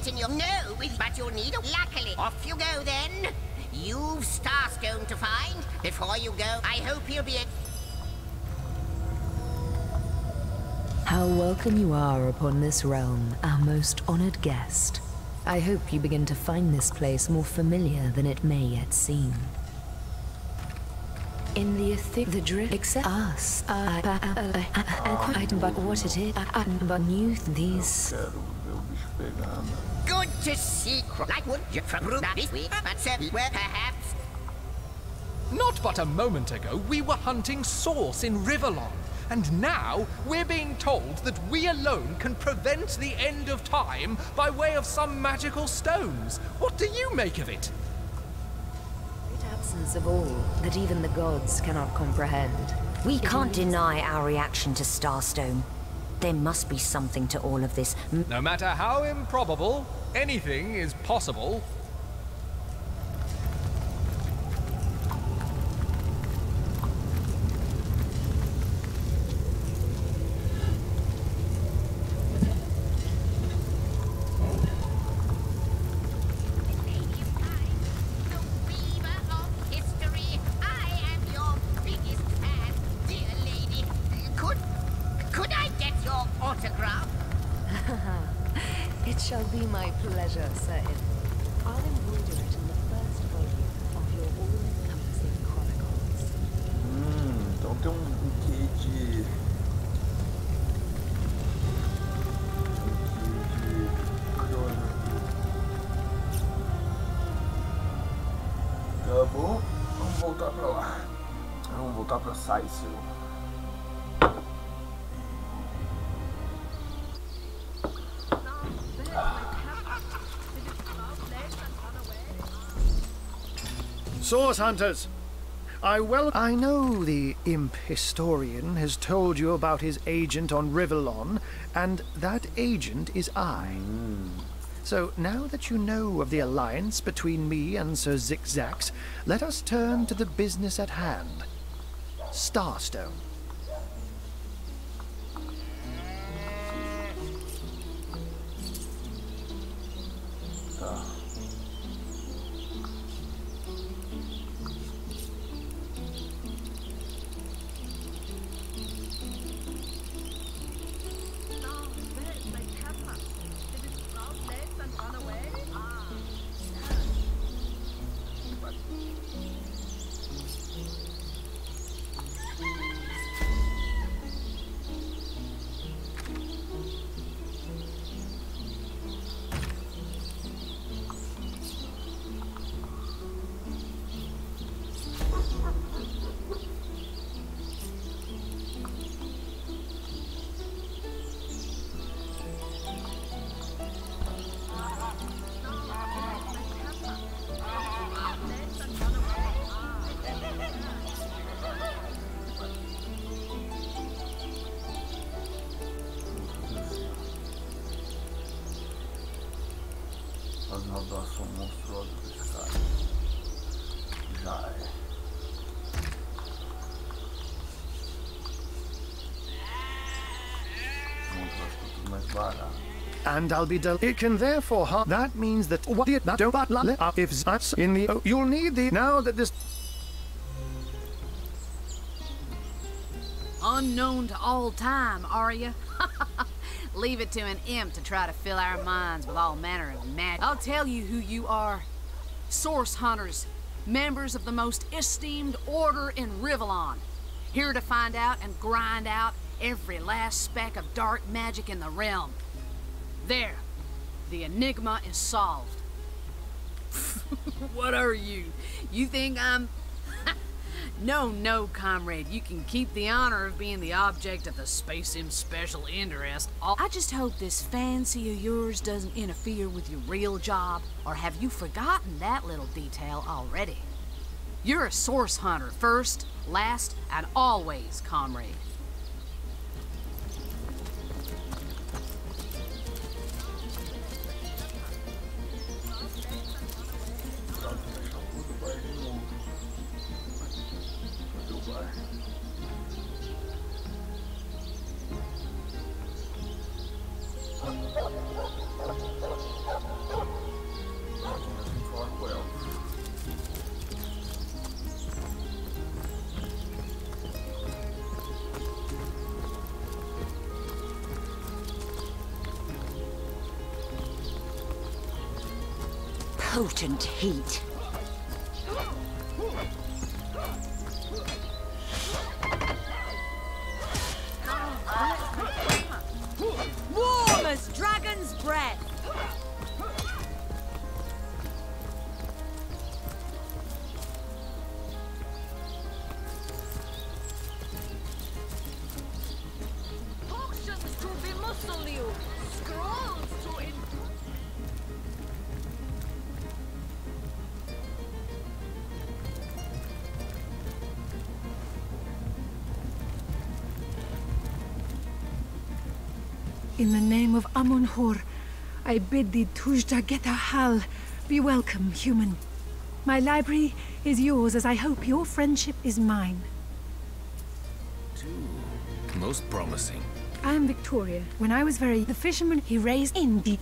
it in your... No, but you'll need a... Luckily, off you go then. You've Starstone to find. Before you go, I hope you'll be a... How welcome you are upon this realm, our most honored guest. I hope you begin to find this place more familiar than it may yet seem. In the drift except us, but what it is, but you these. Good to see. Like would you from this week, but where perhaps. Not but a moment ago, we were hunting Source in Rivellon. And now, we're being told that we alone can prevent the end of time by way of some magical stones. What do you make of it? Great absence of all that even the gods cannot comprehend. We can't deny our reaction to Starstone. There must be something to all of this. No matter how improbable, anything is possible. It shall be my pleasure, Sir. I'll embroider it in the first volume of your all-encompassing chronicles. Então tem quê de... Tá bom, vamos voltar pra lá. Vamos voltar pra Saisel. Source hunters! I know the imp historian has told you about his agent on Rivellon, and that agent is I. So now that you know of the alliance between me and Sir Zigzags, let us turn to the business at hand. Starstone. Faz uma doação monstruosa desse cara. Já é. Tudo mais barato. And I'll be it can therefore that means that what it don't but if that's in the you'll need the now that this Unknown to all time, are you? Leave it to an imp to try to fill our minds with all manner of magic. I'll tell you who you are. Source hunters, members of the most esteemed order in Rivellon. Here to find out and grind out every last speck of dark magic in the realm. There, the enigma is solved. What are you? You think I'm... No, comrade. You can keep the honor of being the object of the Space Imp's special interest. I just hope this fancy of yours doesn't interfere with your real job. Or have you forgotten that little detail already? You're a source hunter first, last, and always, comrade. potent heat. Warm as dragon's breath. Potions to bemuscle you. Scrolls to improve. In the name of Amun-Hor, I bid thee Tujta Getahal. Be welcome, human. My library is yours, as I hope your friendship is mine. Most promising. I am Victoria. When I was the fisherman he raised in deep.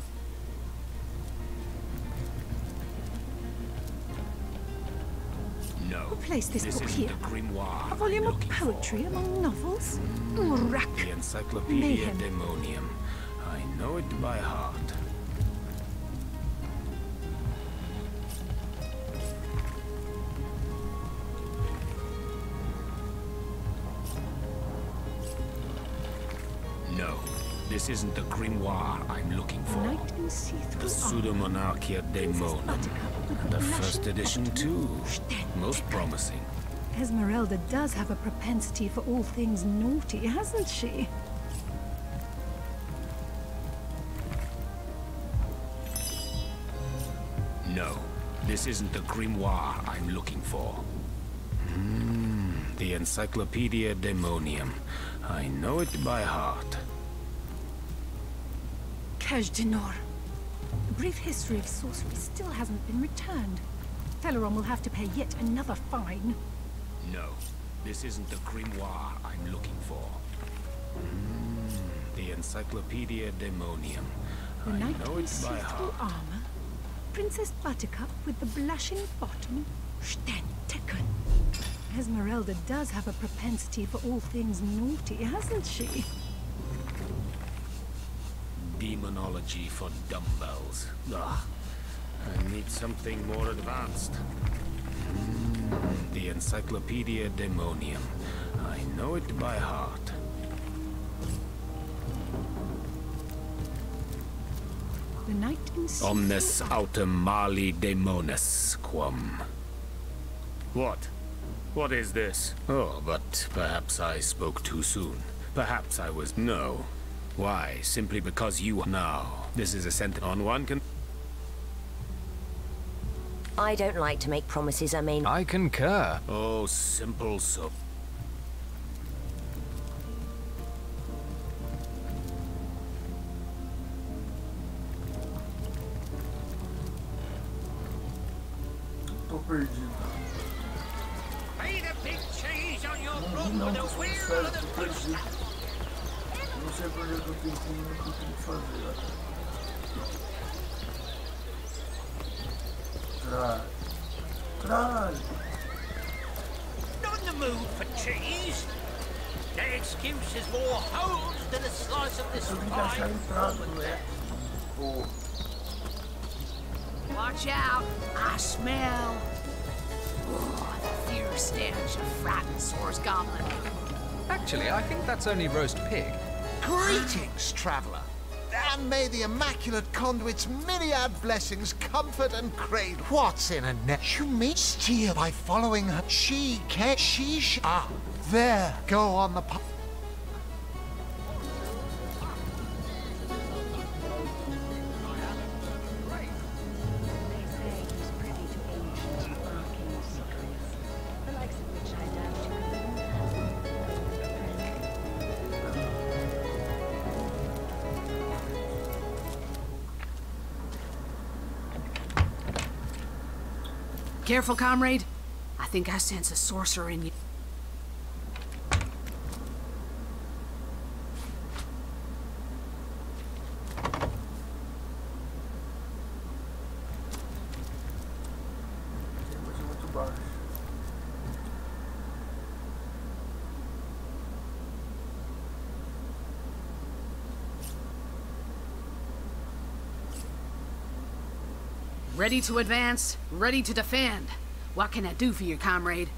No. Who placed this book isn't here? the grimoire. A volume of poetry among novels? Urak. The Encyclopedia Mayhem. Daemonium. I know it by heart. No, this isn't the grimoire I'm looking for. The Pseudomonarchia Daemonum. The first edition, too. Most promising. Esmeralda does have a propensity for all things naughty, hasn't she? No, this isn't the grimoire I'm looking for. The Encyclopedia Daemonium. I know it by heart. Kaj'Dinor. A brief history of sorcery still hasn't been returned. Teleron will have to pay yet another fine. No, this isn't the grimoire I'm looking for. The Encyclopedia Daemonium. The I knight know in it by see-through heart. armor. Princess Buttercup with the blushing bottom. Stenteken. Esmeralda does have a propensity for all things naughty, hasn't she? Demonology for dumbbells. Ugh. I need something more advanced. The Encyclopedia Daemonium. I know it by heart. The knight in see-through Omnes armor. autem mali daemonis quam. What? What is this? Oh, but perhaps I spoke too soon. Perhaps I was... No. Why? Simply because you... Now, this is a sentence on one can... I don't like to make promises I may not. I concur. Oh, simple so... Tô perdido. Pay the big cheese on your rope Não, with tô a wheel sério, of the tô perdido. Não sei por que eu tô tentando o que eu tenho que fazer, ó. Caralho. Not in the mood for cheese. That excuse is more holes than a slice of this Eu tenho que achar a fine entrada, Roman não é? there. Pô. Watch out! I smell. Oh, the fierce stench of frightened Source Goblin. Actually, I think that's only roast pig. Greetings, traveller. And may the Immaculate Conduit's myriad blessings comfort and cradle. What's in a net? You may steal by following her. She can. Ah, there. Go on the path. Careful, comrade. I think I sense a sorcerer in you. Mas é muito baixo. Ready to advance, ready to defend. What can I do for you, comrade?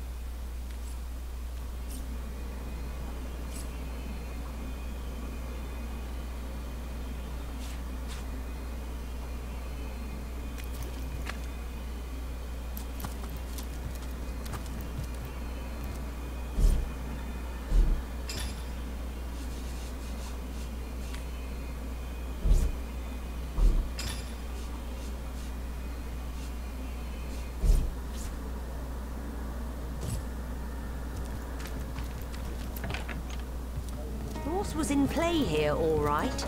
Was in play here, all right.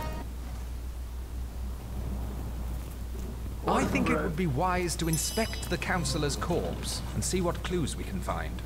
I think it would be wise to inspect the Councillor's corpse and see what clues we can find.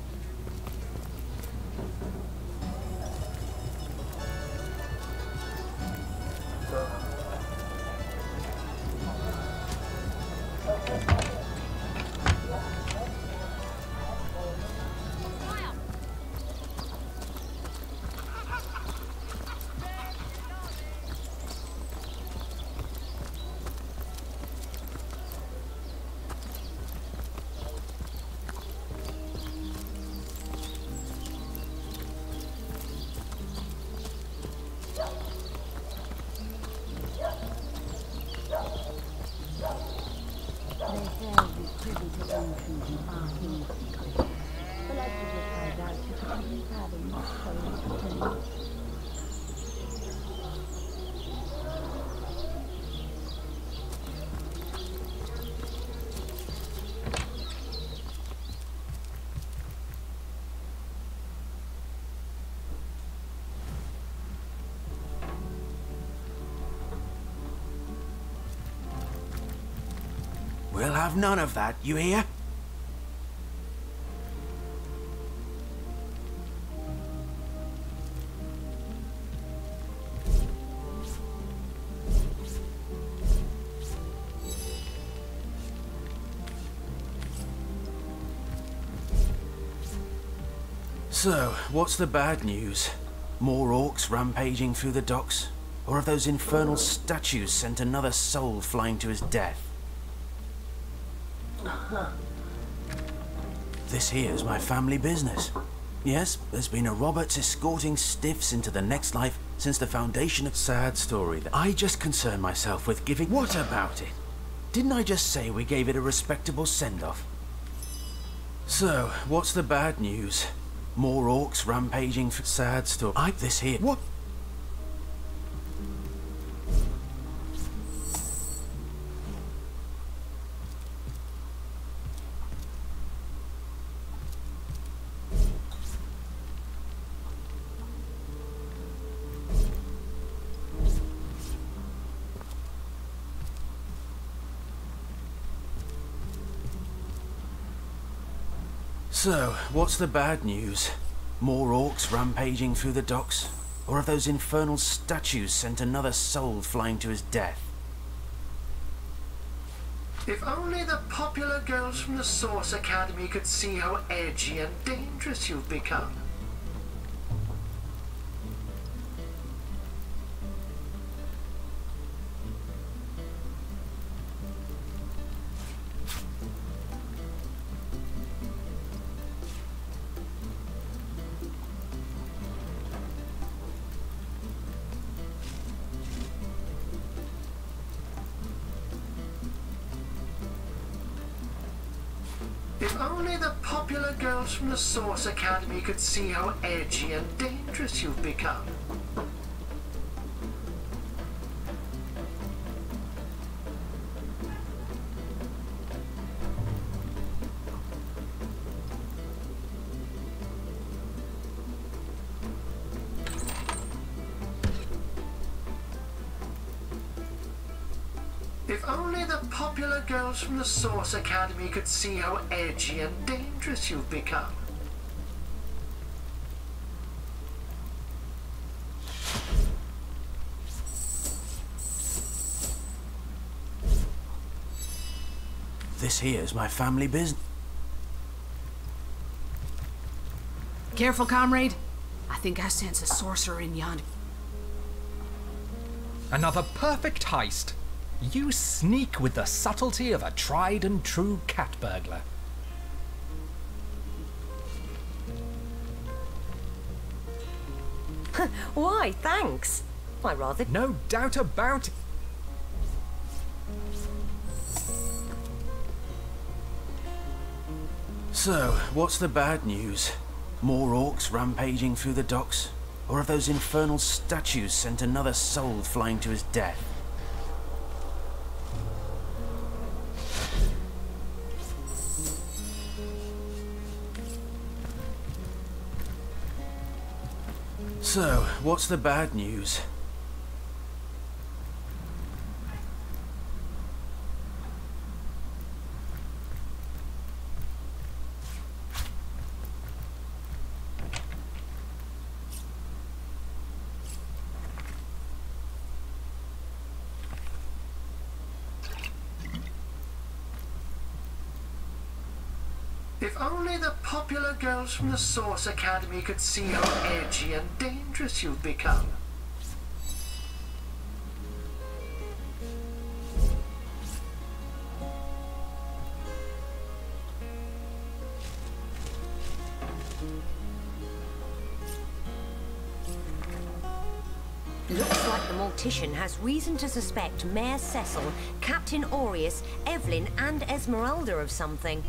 We'll have none of that, you hear? So, what's the bad news? More orcs rampaging through the docks? Or have those infernal statues sent another soul flying to his death? This here's my family business. Yes, there's been a Roberts escorting stiffs into the next life since the foundation of sad story. I just concern myself with giving... What about it? Didn't I just say we gave it a respectable send-off? So, what's the bad news? More orcs rampaging for sad story. This here... What? So, what's the bad news? More orcs rampaging through the docks? Or have those infernal statues sent another soul flying to his death? If only the popular girls from the Source Academy could see how edgy and dangerous you've become. If only the popular girls from the Source Academy could see how edgy and dangerous you've become. If only the popular girls from the Source Academy could see how edgy and dangerous you've become. This here's my family business. Careful, comrade. I think I sense a sorcerer in yonder. Another perfect heist. You sneak with the subtlety of a tried and true cat burglar. Why, thanks. I rather... No doubt about it. So, what's the bad news? More orcs rampaging through the docks? Or have those infernal statues sent another soul flying to his death? So, what's the bad news? If only the popular girls from the Source Academy could see how edgy and dangerous you've become. Looks like the Mortician has reason to suspect Mayor Cecil, Captain Aureus, Evelyn and Esmeralda of something.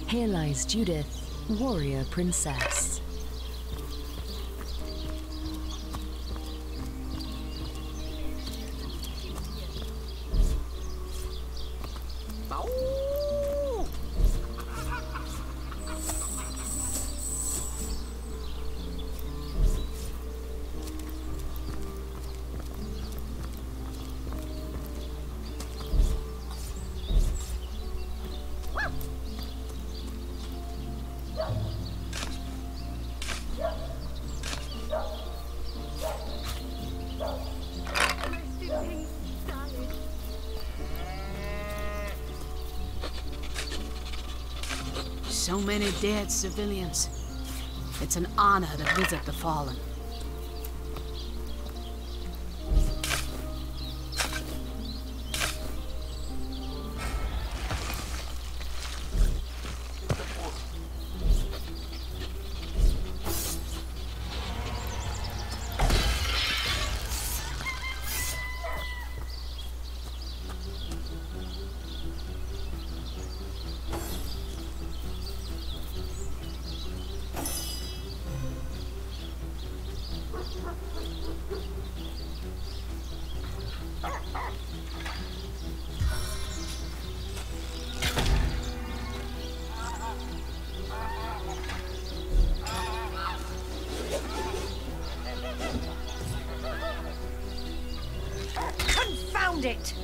Here lies Judith, warrior princess. So many dead civilians. It's an honor to visit the fallen. Confound it!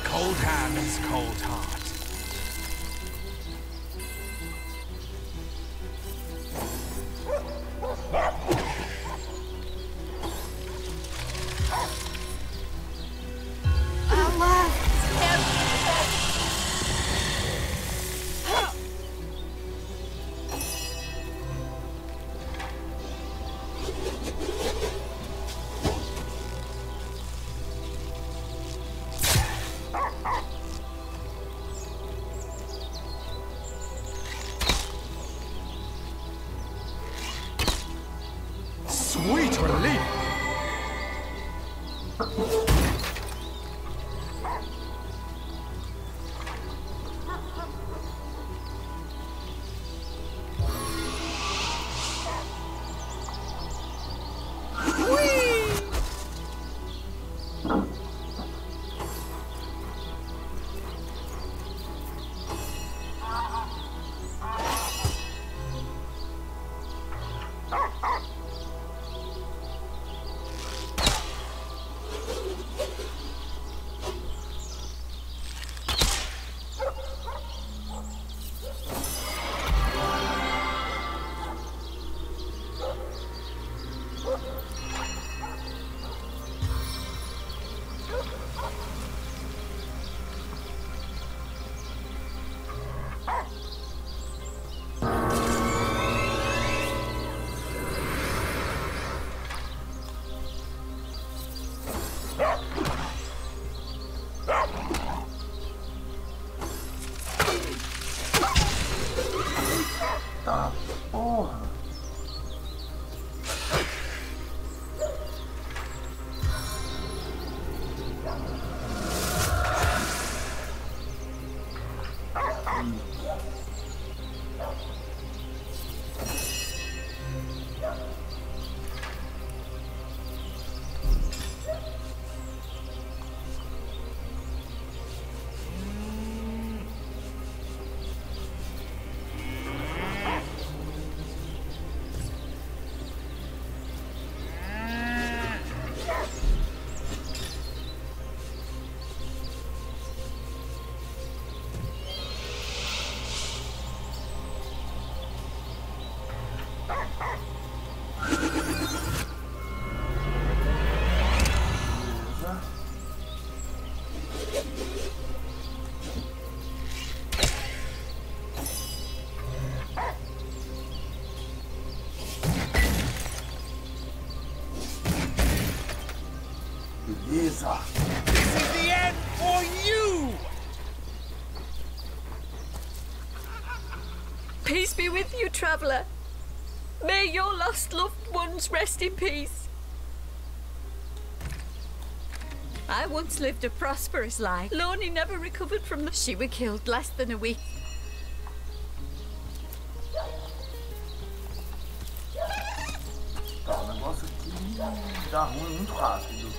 Cold hands, cold heart. Sweet relief! Tá, porra. This is the end for you! Peace be with you, traveler. May your lost loved ones rest in peace. I once lived a prosperous life. Lorne never recovered from the... She were killed less than a week. Tá, o negócio aqui dá ruim muito rápido.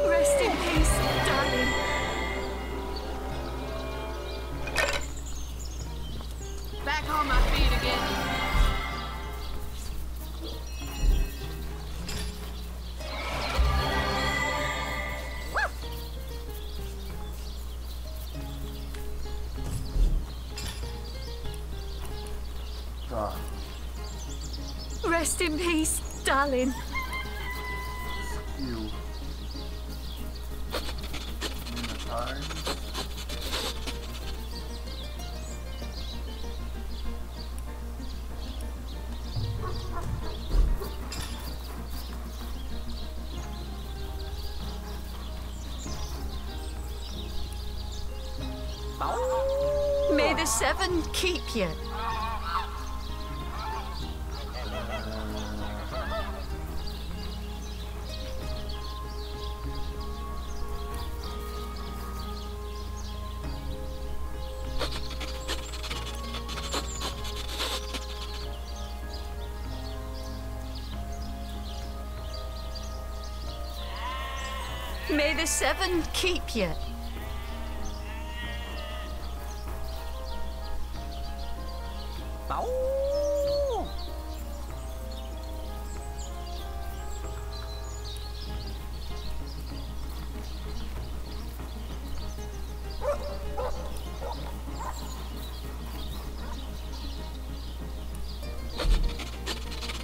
Rest in peace, darling. Back on my feet again. Tá. Rest in peace, darling. Skill. Time. May the seven keep you. May the seven keep you.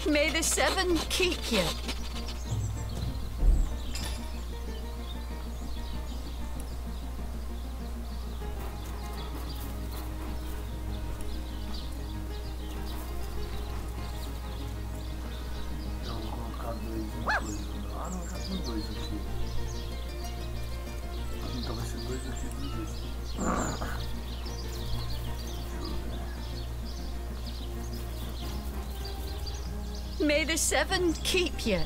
May the seven keep you. May the seven keep you.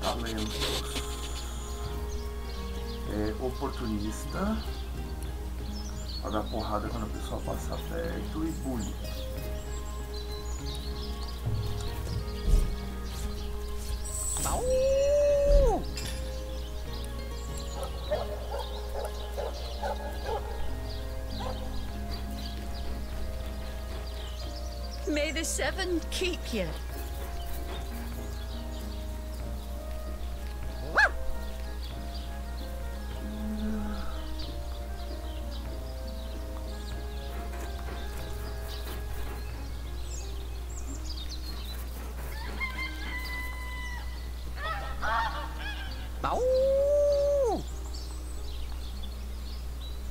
Talentos. Oportunista. Pra dar porrada quando a pessoa passa perto. E bully. May the seven keep you.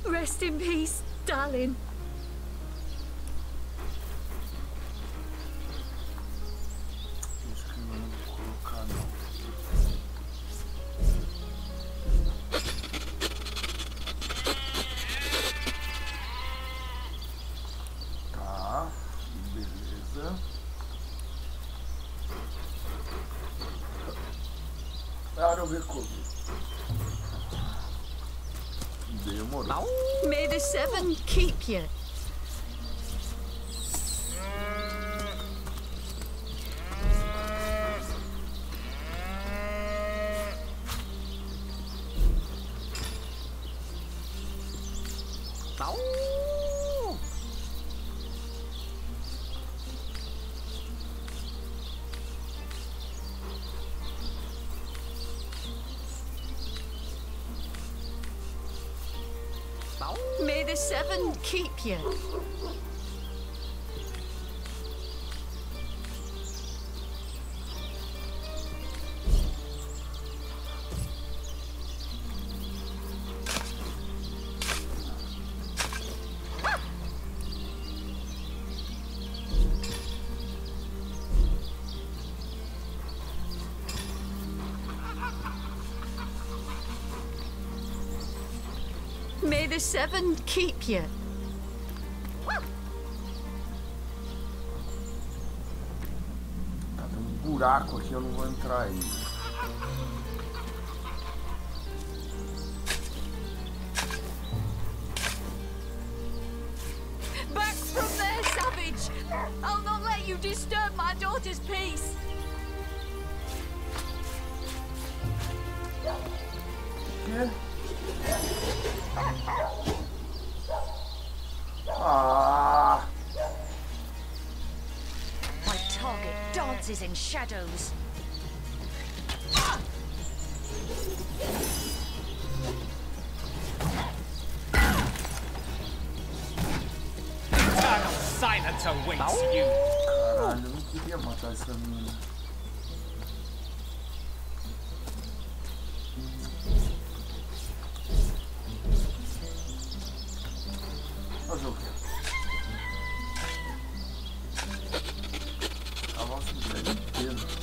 Rest in peace, darling. May the seven keep you. May the seven keep you. May the seven keep you. Tá, tem buraco aqui, eu não vou entrar aí. Back from there, savage! I'll not let you disturb my daughter's peace. Yeah. Ah. My target dances in shadows. Eternal silence! fate awaits you. Caralho, eu não queria matar essa mina. Fazer o quê? Avanço do prédio inteiro.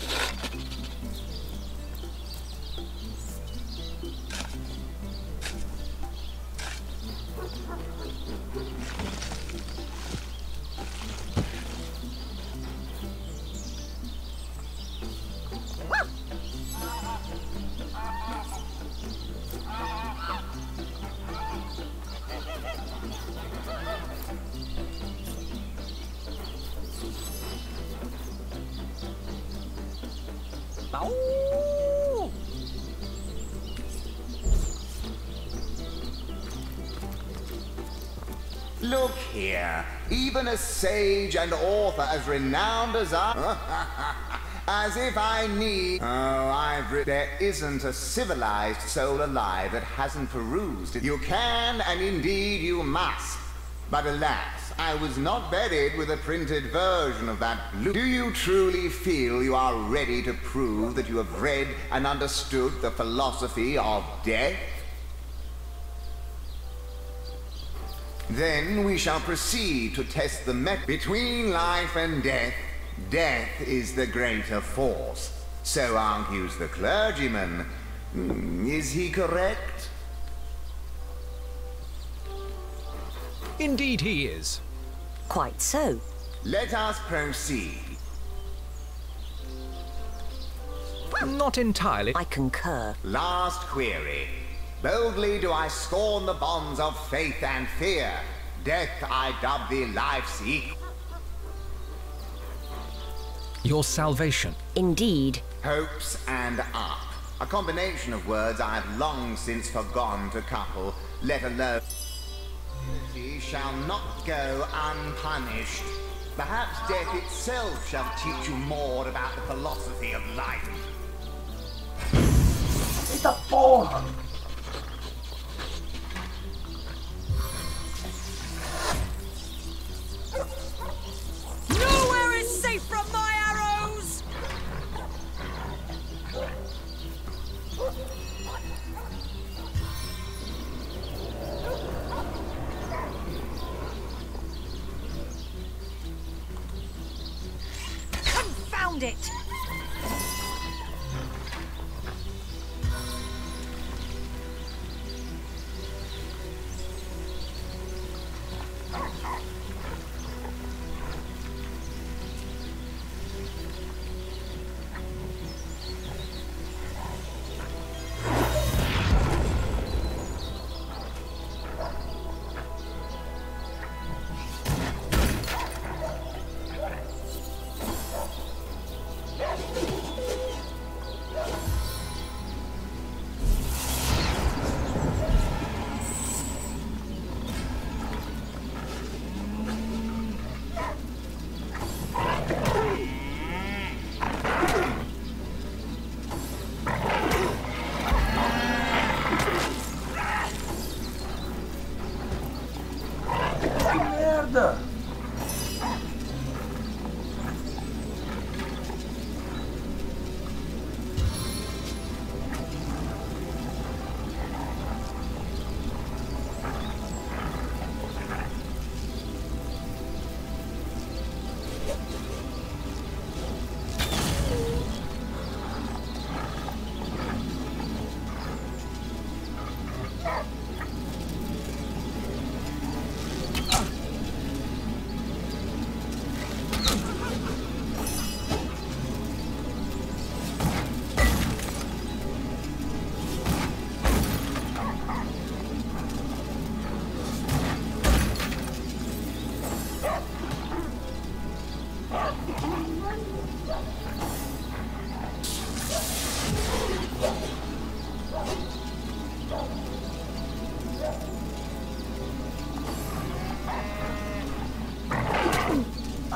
Look here, even a sage and author as renowned as I... As if I need... Oh, I've written... There isn't a civilized soul alive that hasn't perused it. You can, and indeed you must. But alas, I was not buried with a printed version of that blue. Do you truly feel you are ready to prove that you have read and understood the philosophy of death? Then we shall proceed to test the between life and death. Death is the greater force. So argues the clergyman. Is he correct? Indeed he is. Quite so. Let us proceed. Not entirely. I concur. Last query. Boldly do I scorn the bonds of faith and fear. Death I dub thee life's equal. Your salvation. Indeed. Hopes and up. A combination of words I have long since forgone to couple, let alone... He shall not go unpunished. Perhaps death itself shall teach you more about the philosophy of life. Eita porra! Nowhere is safe from my arrows! Confound it!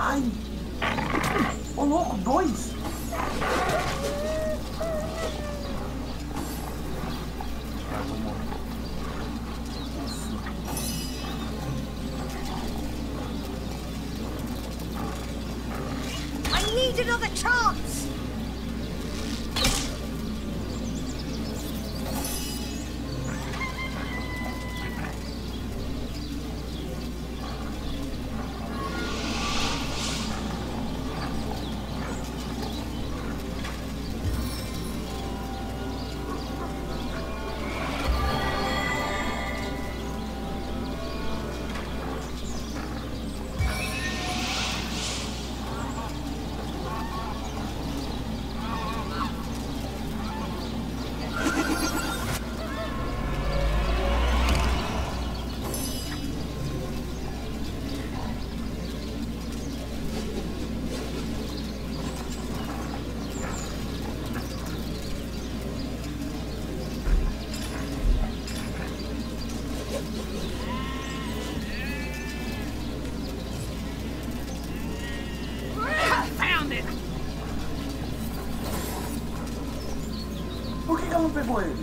Ai! Ô louco, dois! Ai, vou morrer. need another chance! Por que ela não pegou ele?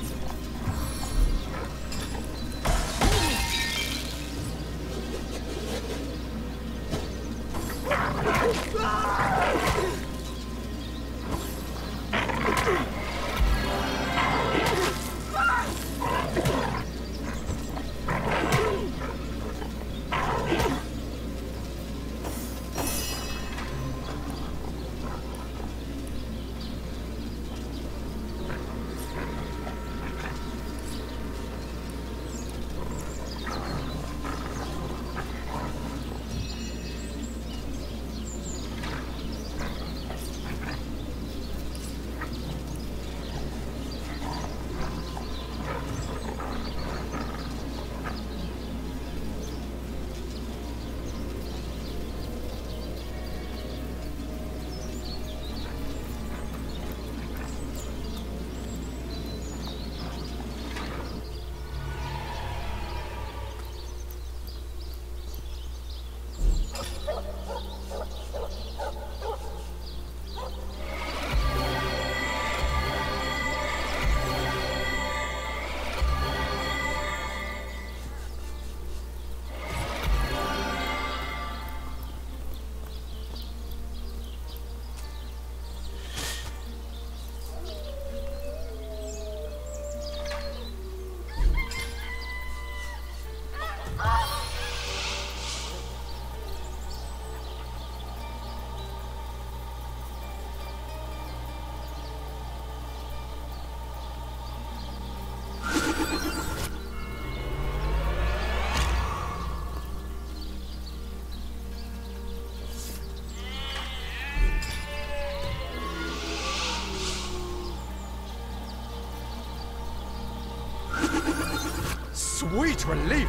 Sweet relief!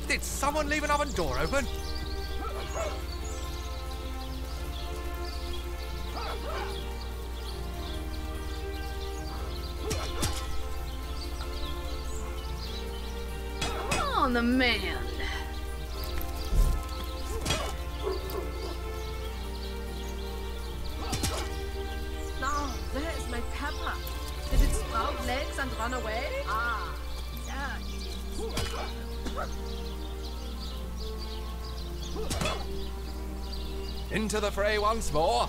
Did someone leave an oven door open? On the mend. Now, there's my pepper. Did it sprout legs and run away? Ah, yeah. Into the fray once more.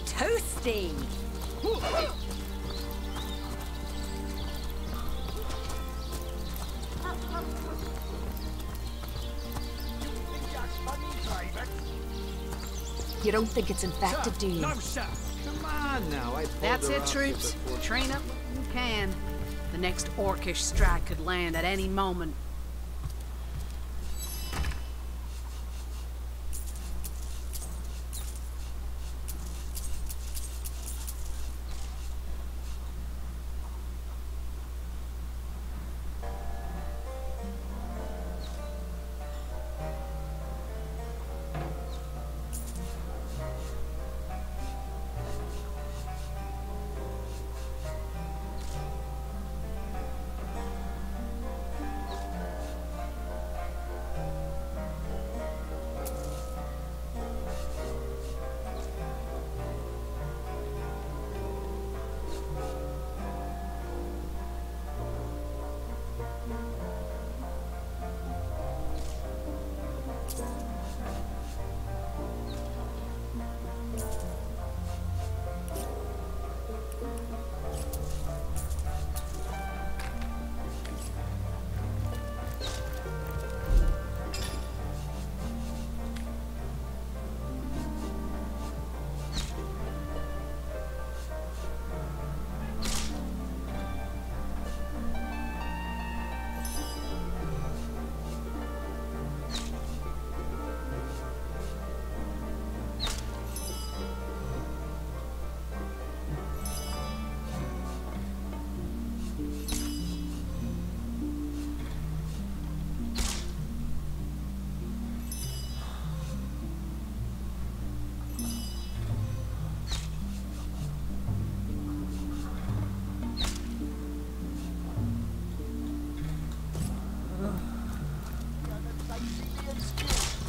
Toasty! You don't think it's infected, do you? No, sir. Come on now, I pulled That's her it, up troops. before- Train up what you can. The next orcish strike could land at any moment.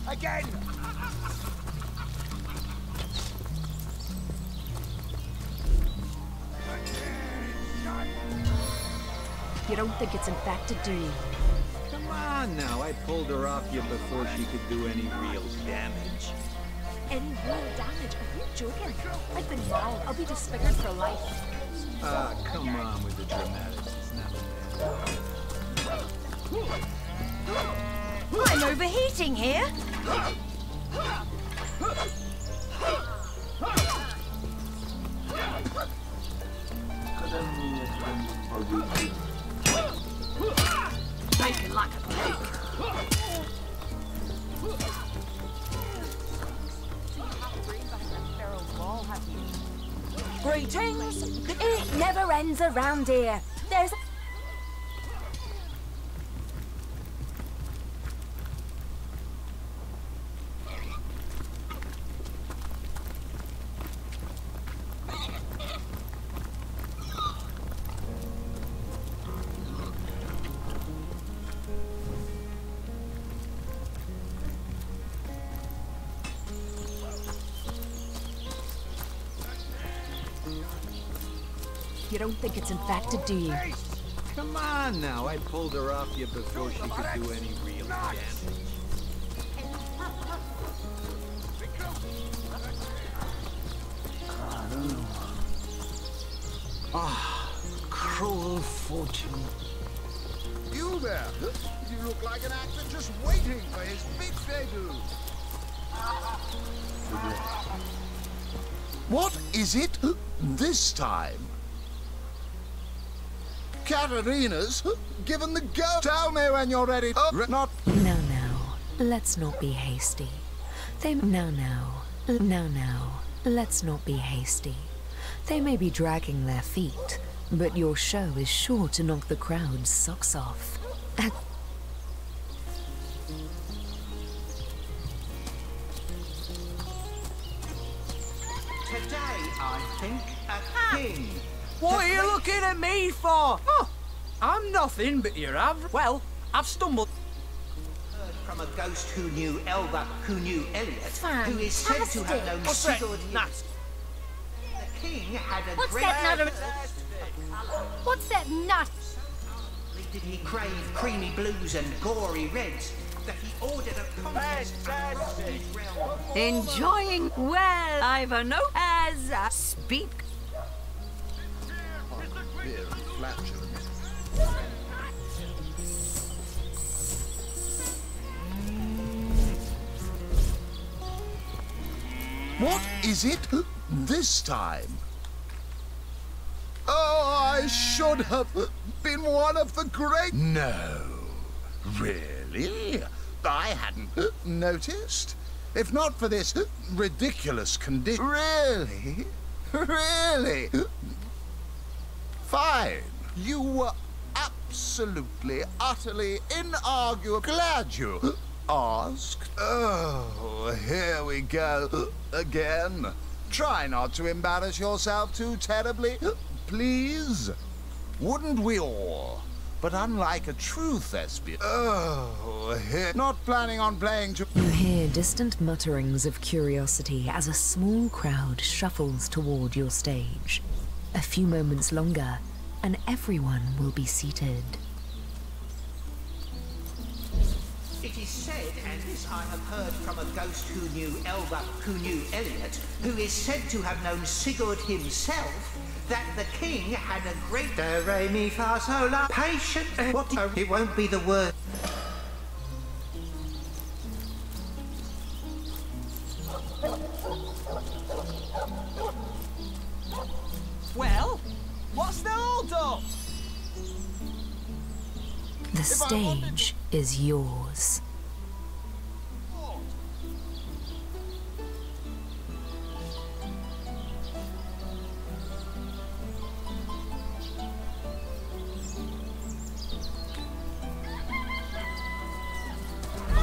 Again! You don't think it's infected, do you? Come on now, I pulled her off you before she could do any real damage. Any real damage? Are you joking? I've been wrong. I'll be disfigured for life. Ah, come on with the dramatics. It's not I'm overheating here. Make it like a cake. Greetings. It never ends around here. There's... You don't think it's infected, do you? Come on now, I pulled her off you before she could do any real damage. Ah, cruel fortune. You there? You look like an actor just waiting for his big debut. What is it this time? Katarina's given the go. Tell me when you're ready. Not. Now, let's not be hasty. Now, let's not be hasty. They may be dragging their feet, but your show is sure to knock the crowd's socks off. Today, I think, a king. What are you looking at me for? Oh, I'm nothing but your average. Well, I've stumbled. Heard from a ghost who knew Elba, who knew Elliot, who is said to have known Sigurd. The king had a What's great. that nut? What's that nut? Did he crave creamy blues and gory reds that he ordered a contest across his realm? Enjoying well, Ivan, as speak. Very flatulent. What is it this time? Oh, I should have been one of the great... No, really? I hadn't noticed. If not for this ridiculous condition... Really? Really? Fine. You were absolutely, utterly, inarguably glad you asked. Oh, here we go again. Try not to embarrass yourself too terribly, please. Wouldn't we all? But unlike a true thespian... Oh, here... Not planning on playing to... You hear distant mutterings of curiosity as a small crowd shuffles toward your stage. A few moments longer, and everyone will be seated. It is said, and this I have heard from a ghost who knew Elba, who knew Elliot, who is said to have known Sigurd himself, that the king had a great re mi fa sol la patient. What? It won't be the word. Well, what's the hold up? The stage is yours.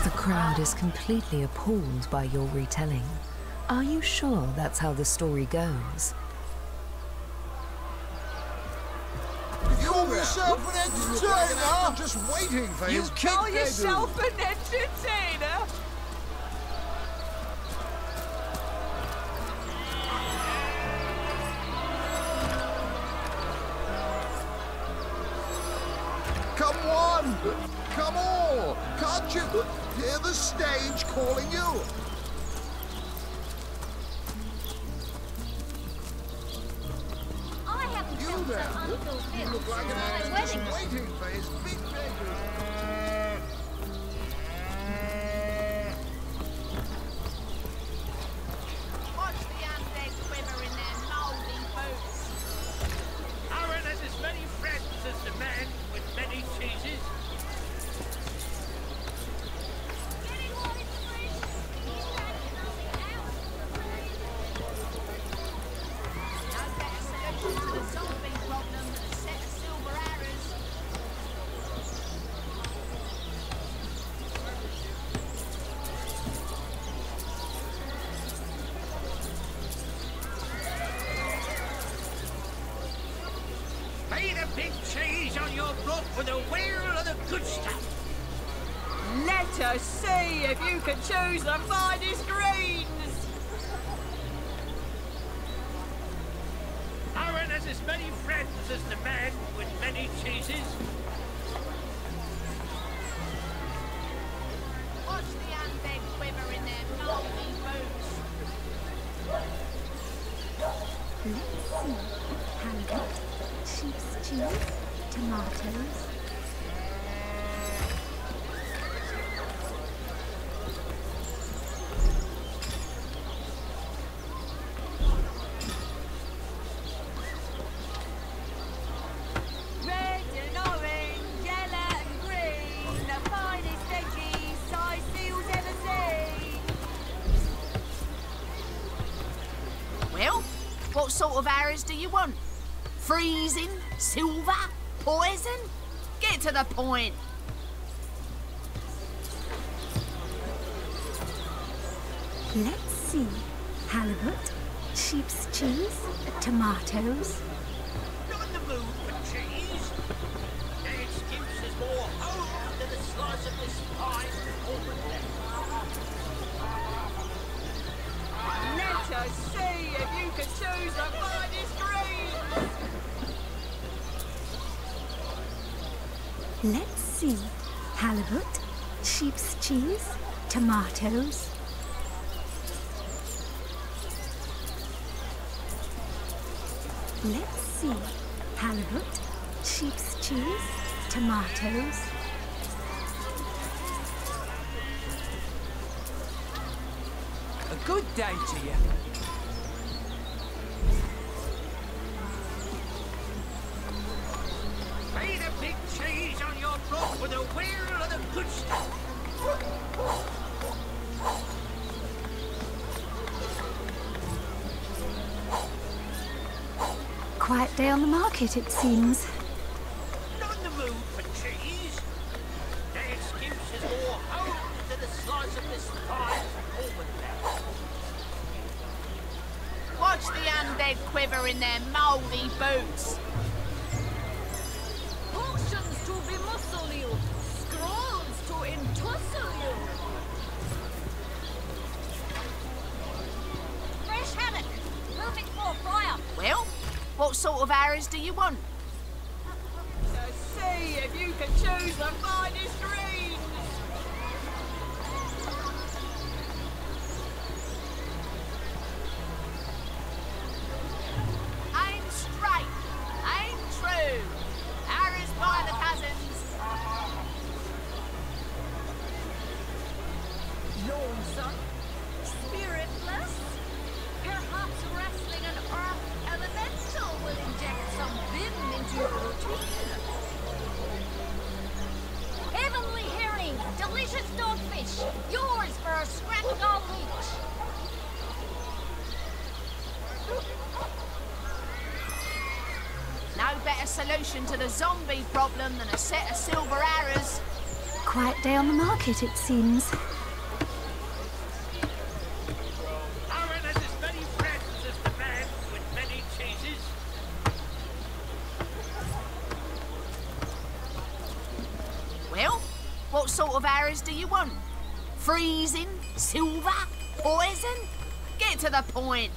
The crowd is completely appalled by your retelling. Are you sure that's how the story goes? You're yourself an entertainer? I'm just waiting for You his call kick yourself an entertainer? Come one! Come all! Can't you hear the stage calling you? I haven't You felt so there! unfulfilled You look like an since actor my just wedding. waiting for his big debut. Watch the undead quiver in their mouldy boots. Aaron has as many friends as the man with many cheeses. No better solution to the zombie problem than a set of silver arrows. Made a big cheese on your block with a wheel of the good stuff. Let us see if you can choose the finest greens. Aaron has as many friends as the man with many cheeses. Watch the undead quiver in their mouldy boots. Let's see. Hamburger, sheep's cheese, tomatoes. Red and orange, yellow and green, the finest veggies I seals ever seen. Well, what sort of arrows do you want? Freezing? Silver? Poison? Get to the point. Let's see. Halibut, sheep's cheese, tomatoes. Not in the mood for cheese. The excuse is more home than a slice of this fine almond Let us see if you can choose the finest greens. Let's see. Halibut, sheep's cheese, tomatoes. Let's see. Halibut, sheep's cheese, tomatoes. A good day to you. Made a big cheese on your block with a wheel of the good stuff. Quiet day on the market, it seems. Not in the mood for cheese. The excuse is more home than a slice of this fine almond milk. Watch the undead quiver in their mouldy boots. Potions to bemuscle you, scrolls to entussle you. Fresh haddock. Perfect for a fire. Well, what sort of arrows do you want? Let's see if you can choose the finest greens. Aim straight. Aim true. Arrows by the cousins. Lonesome, spiritless. Perhaps wrestling an earth elemental will inject some vim into your routine. Heavenly herring, delicious dogfish, yours for a scratch all week. No better solution to the zombie problem than a set of silver arrows. Quiet day on the market, it seems. Aaron has as many friends as the man with many cheeses. sort of arrows do you want? Freezing? Silver? Poison? Get to the point.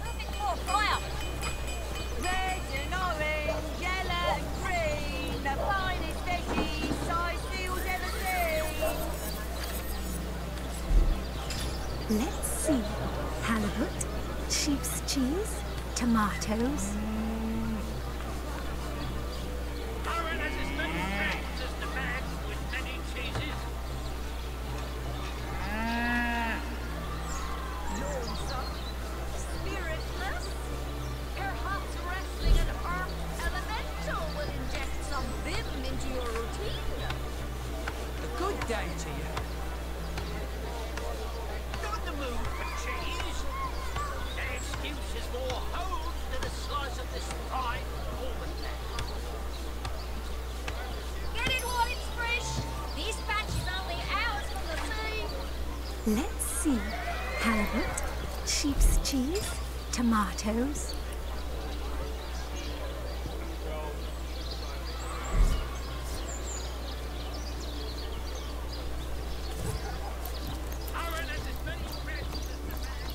Nothing more fire. Red and orange, yellow and green, the finest veggies size fields ever seen. Let's see. Halibut, sheep's cheese, tomatoes. Aaron has as many friends as the man with many cheeses. Lonesome. Spiritless. Perhaps wrestling an earth elemental will inject some vim into your routine. A good day to you. Not the mood for cheese. An excuse is more hose than a slice of this fine almond. Get it while it's fresh. This batch is only hours from the sea. Let's see. Halibut, sheep's cheese, tomatoes. Aaron has as many friends as the man.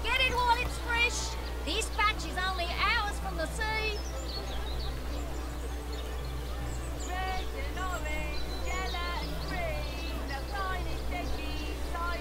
Get it while it's fresh. This batch is only hours from the sea. Red and orange, yellow and green, the finest veggies size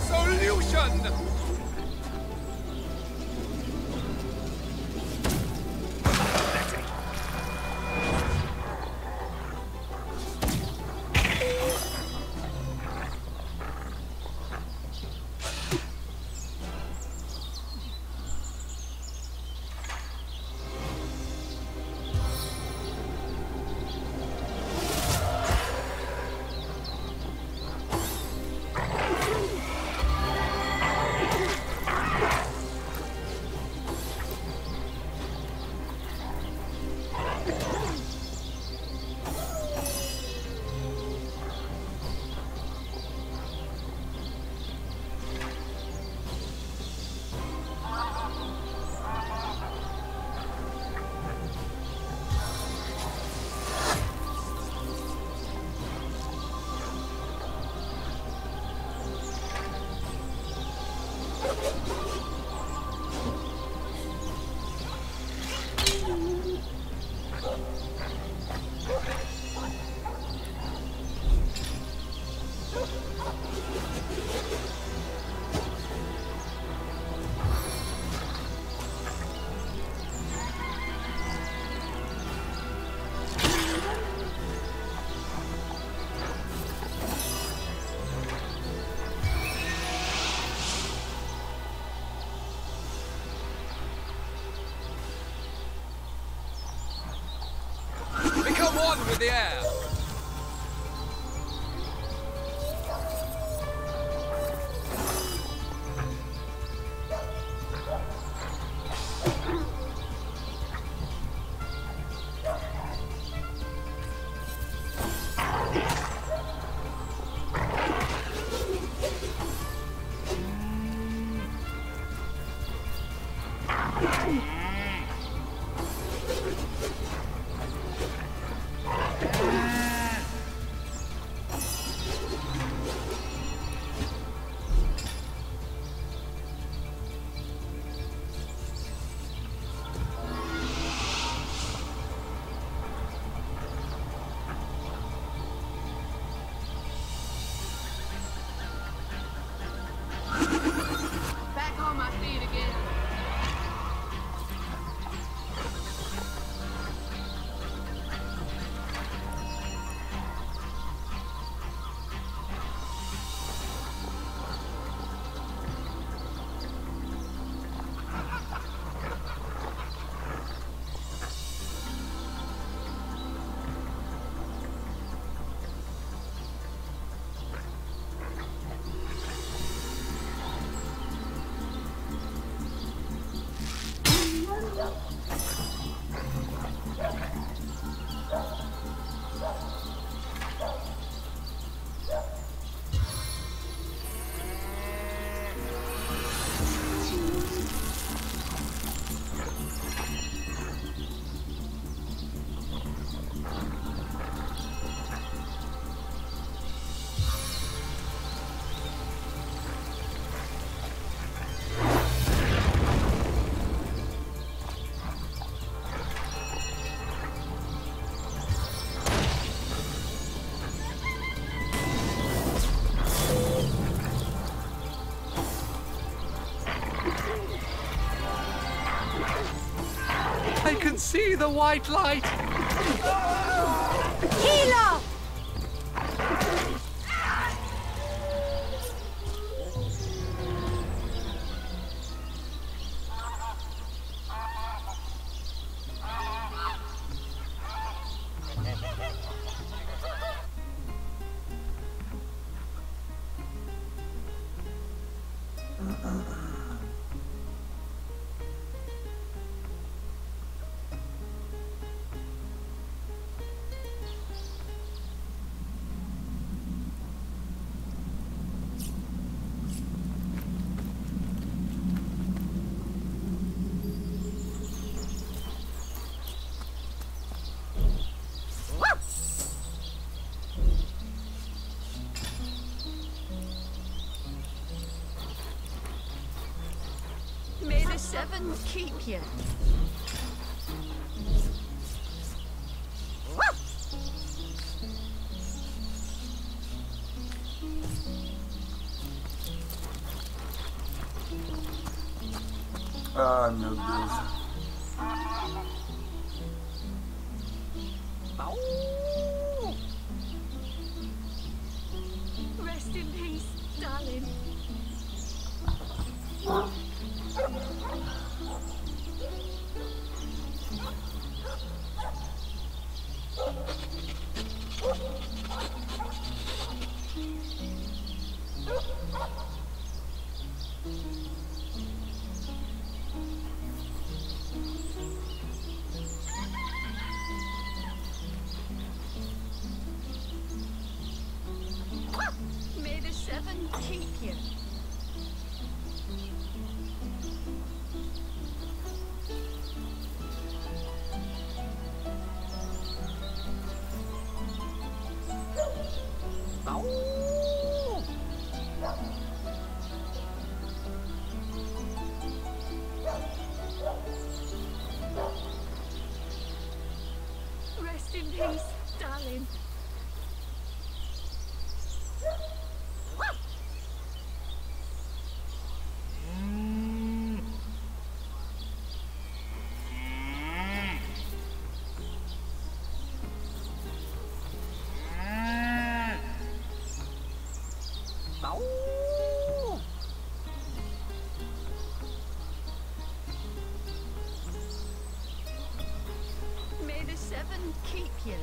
solution! One with the air. I can see the white light. Healer! May the seven keep you. Ai, meu Deus. Rest in peace, darling. May the seven keep you. Rest in peace, darling. May the seven keep you.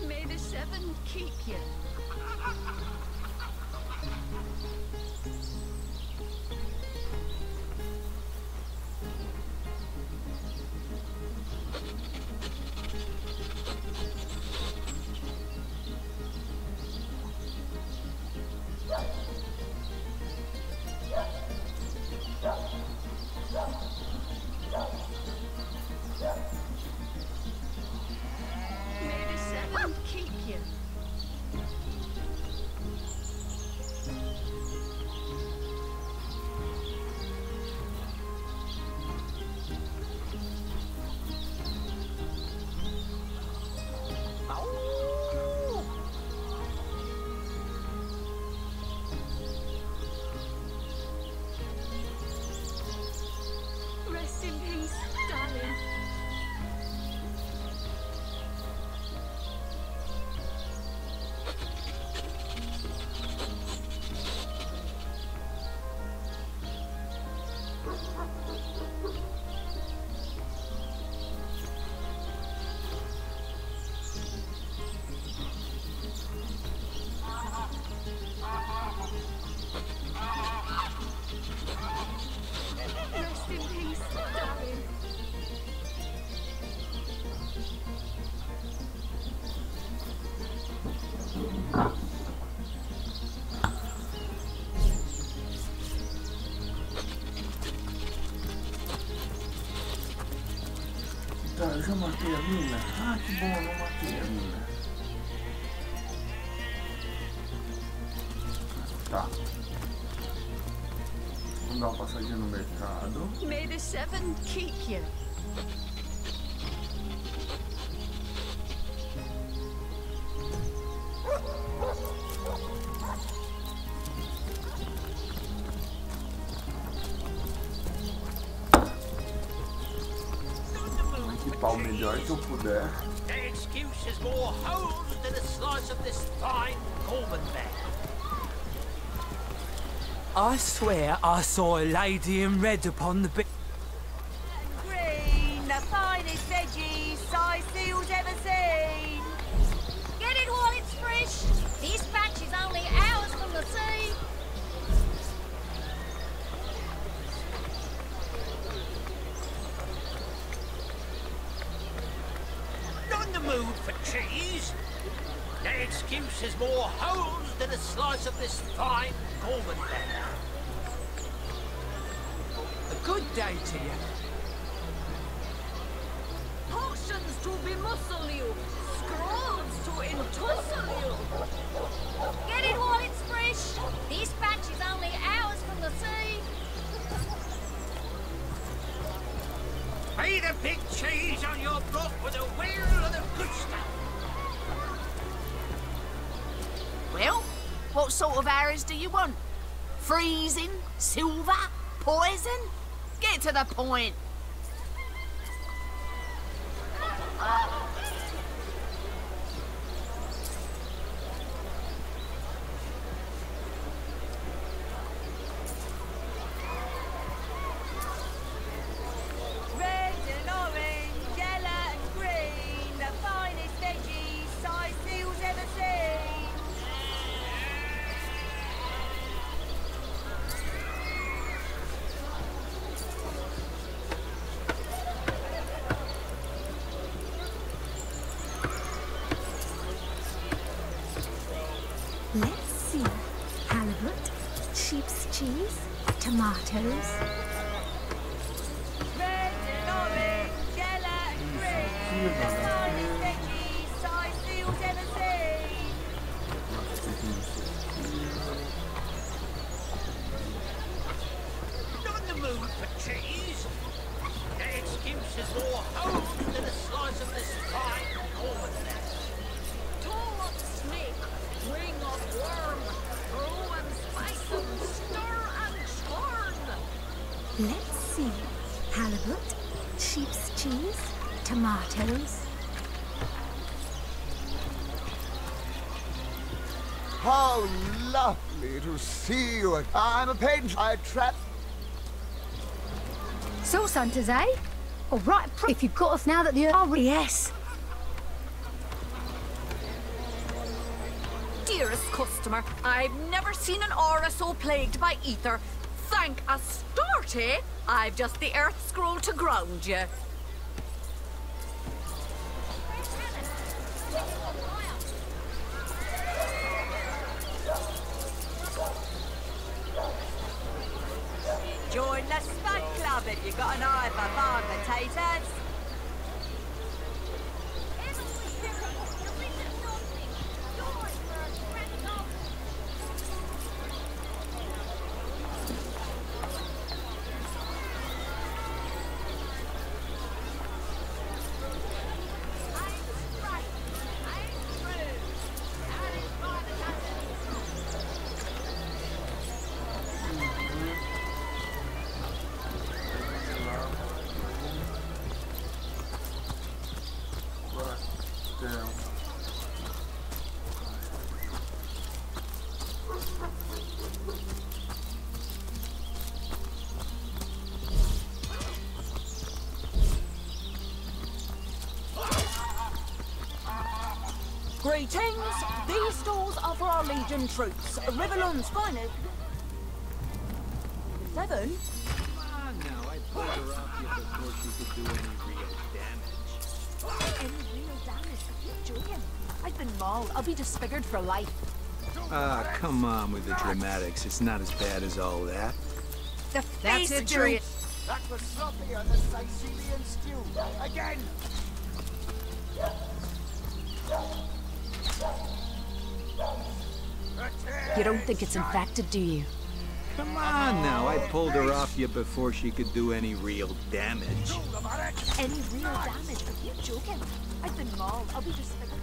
May the seven keep you. May the seven keep you. Rest in peace, darling. Rest in peace, darling. Tá, eu já matei a mina. Ah, que bom, eu não matei a mina. Tá. Vamos dar uma passadinha no mercado. May the seven keep you. Vou equipar o melhor que eu puder. The excuse is more holes than a slice of this fine Gorman there. I swear I saw a lady in red upon the beach. Green, the finest veggies size seals ever seen. Get it while it's fresh. This batch is only hours from the sea. Not in the mood for cheese. The excuse is more holes than a slice of this fine Gorman there. A good day to you. Potions to bemuscle you, scrolls to getting tussle you. Get it while it's fresh. This batch is only hours from the sea. Pay the big cheese on your block with a wheel of the good stuff. Well, what sort of arrows do you want? Freezing? Silver? Poison? Get to the point. Red and orange, yellow and green, the finest veggies size seals ever seen. Let's see. Halibut, sheep's cheese, tomatoes. Red and orange, yellow and green, the finest veggies size seals ever seen. Not in the mood for cheese. That excuse is more home than a slice of this fine almanac. Tall snake, ring of worm, brew and spice and stir and churn. Let's see. Halibut, sheep's cheese, tomatoes. How lovely to see you. I'm a painter. I trap. Source hunters, eh? All right, if you've got us now that the... Oh, yes. Dearest customer, I've never seen an aura so plagued by ether. Thank Astarte, I've just the earth scroll to ground you. Join the Spud Club if you got an eye for farm potatoes. Greetings! These stalls are for our Legion troops. Rivellon's finest. 7? Come on now, I pulled her off you before she could do any real damage. Any real damage? Are you joking? I've been mauled. I'll be disfigured for life. Ah, come on with the dramatics. It's not as bad as all that. The face of Juliet. That was sloppy on the Sicilian stew. Again! You don't think it's infected, do you? Come on now, I pulled her off you before she could do any real damage. Any real damage? Are you joking? I've been mauled. I'll be disfigured.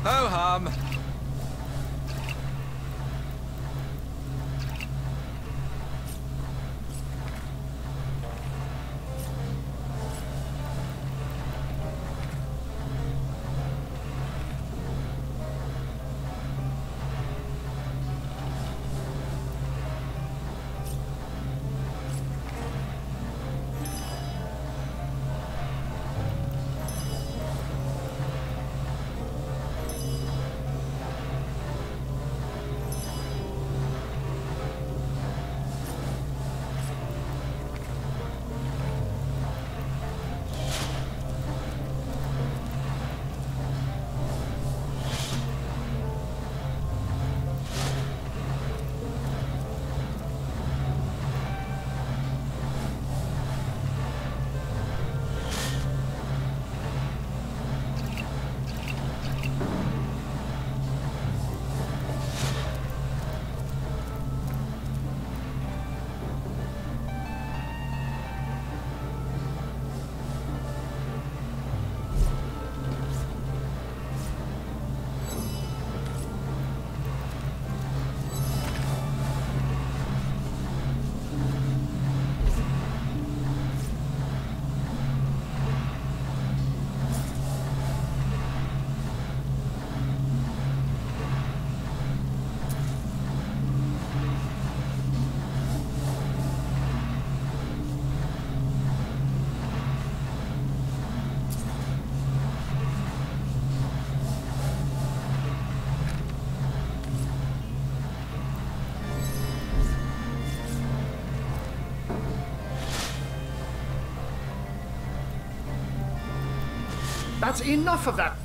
Ho-hum. That's enough of that.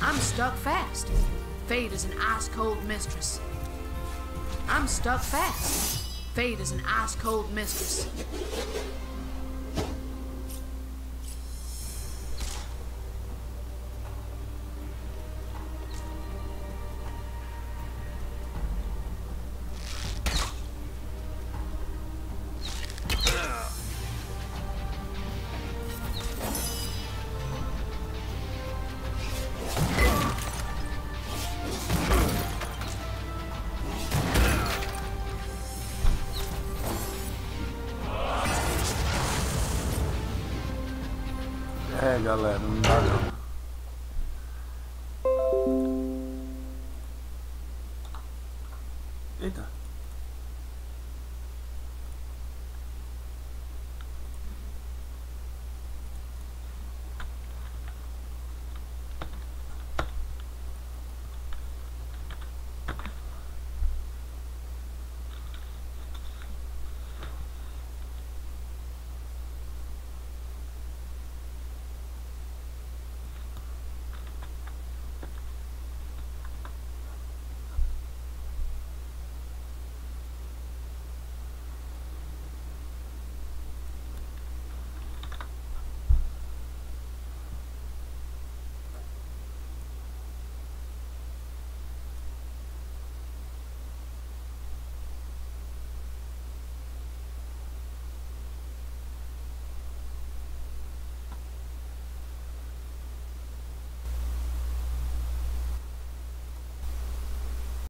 I'm stuck fast. Fate is an ice-cold mistress. I'm stuck fast. Fate is an ice-cold mistress. É, galera, não dá não. Eita.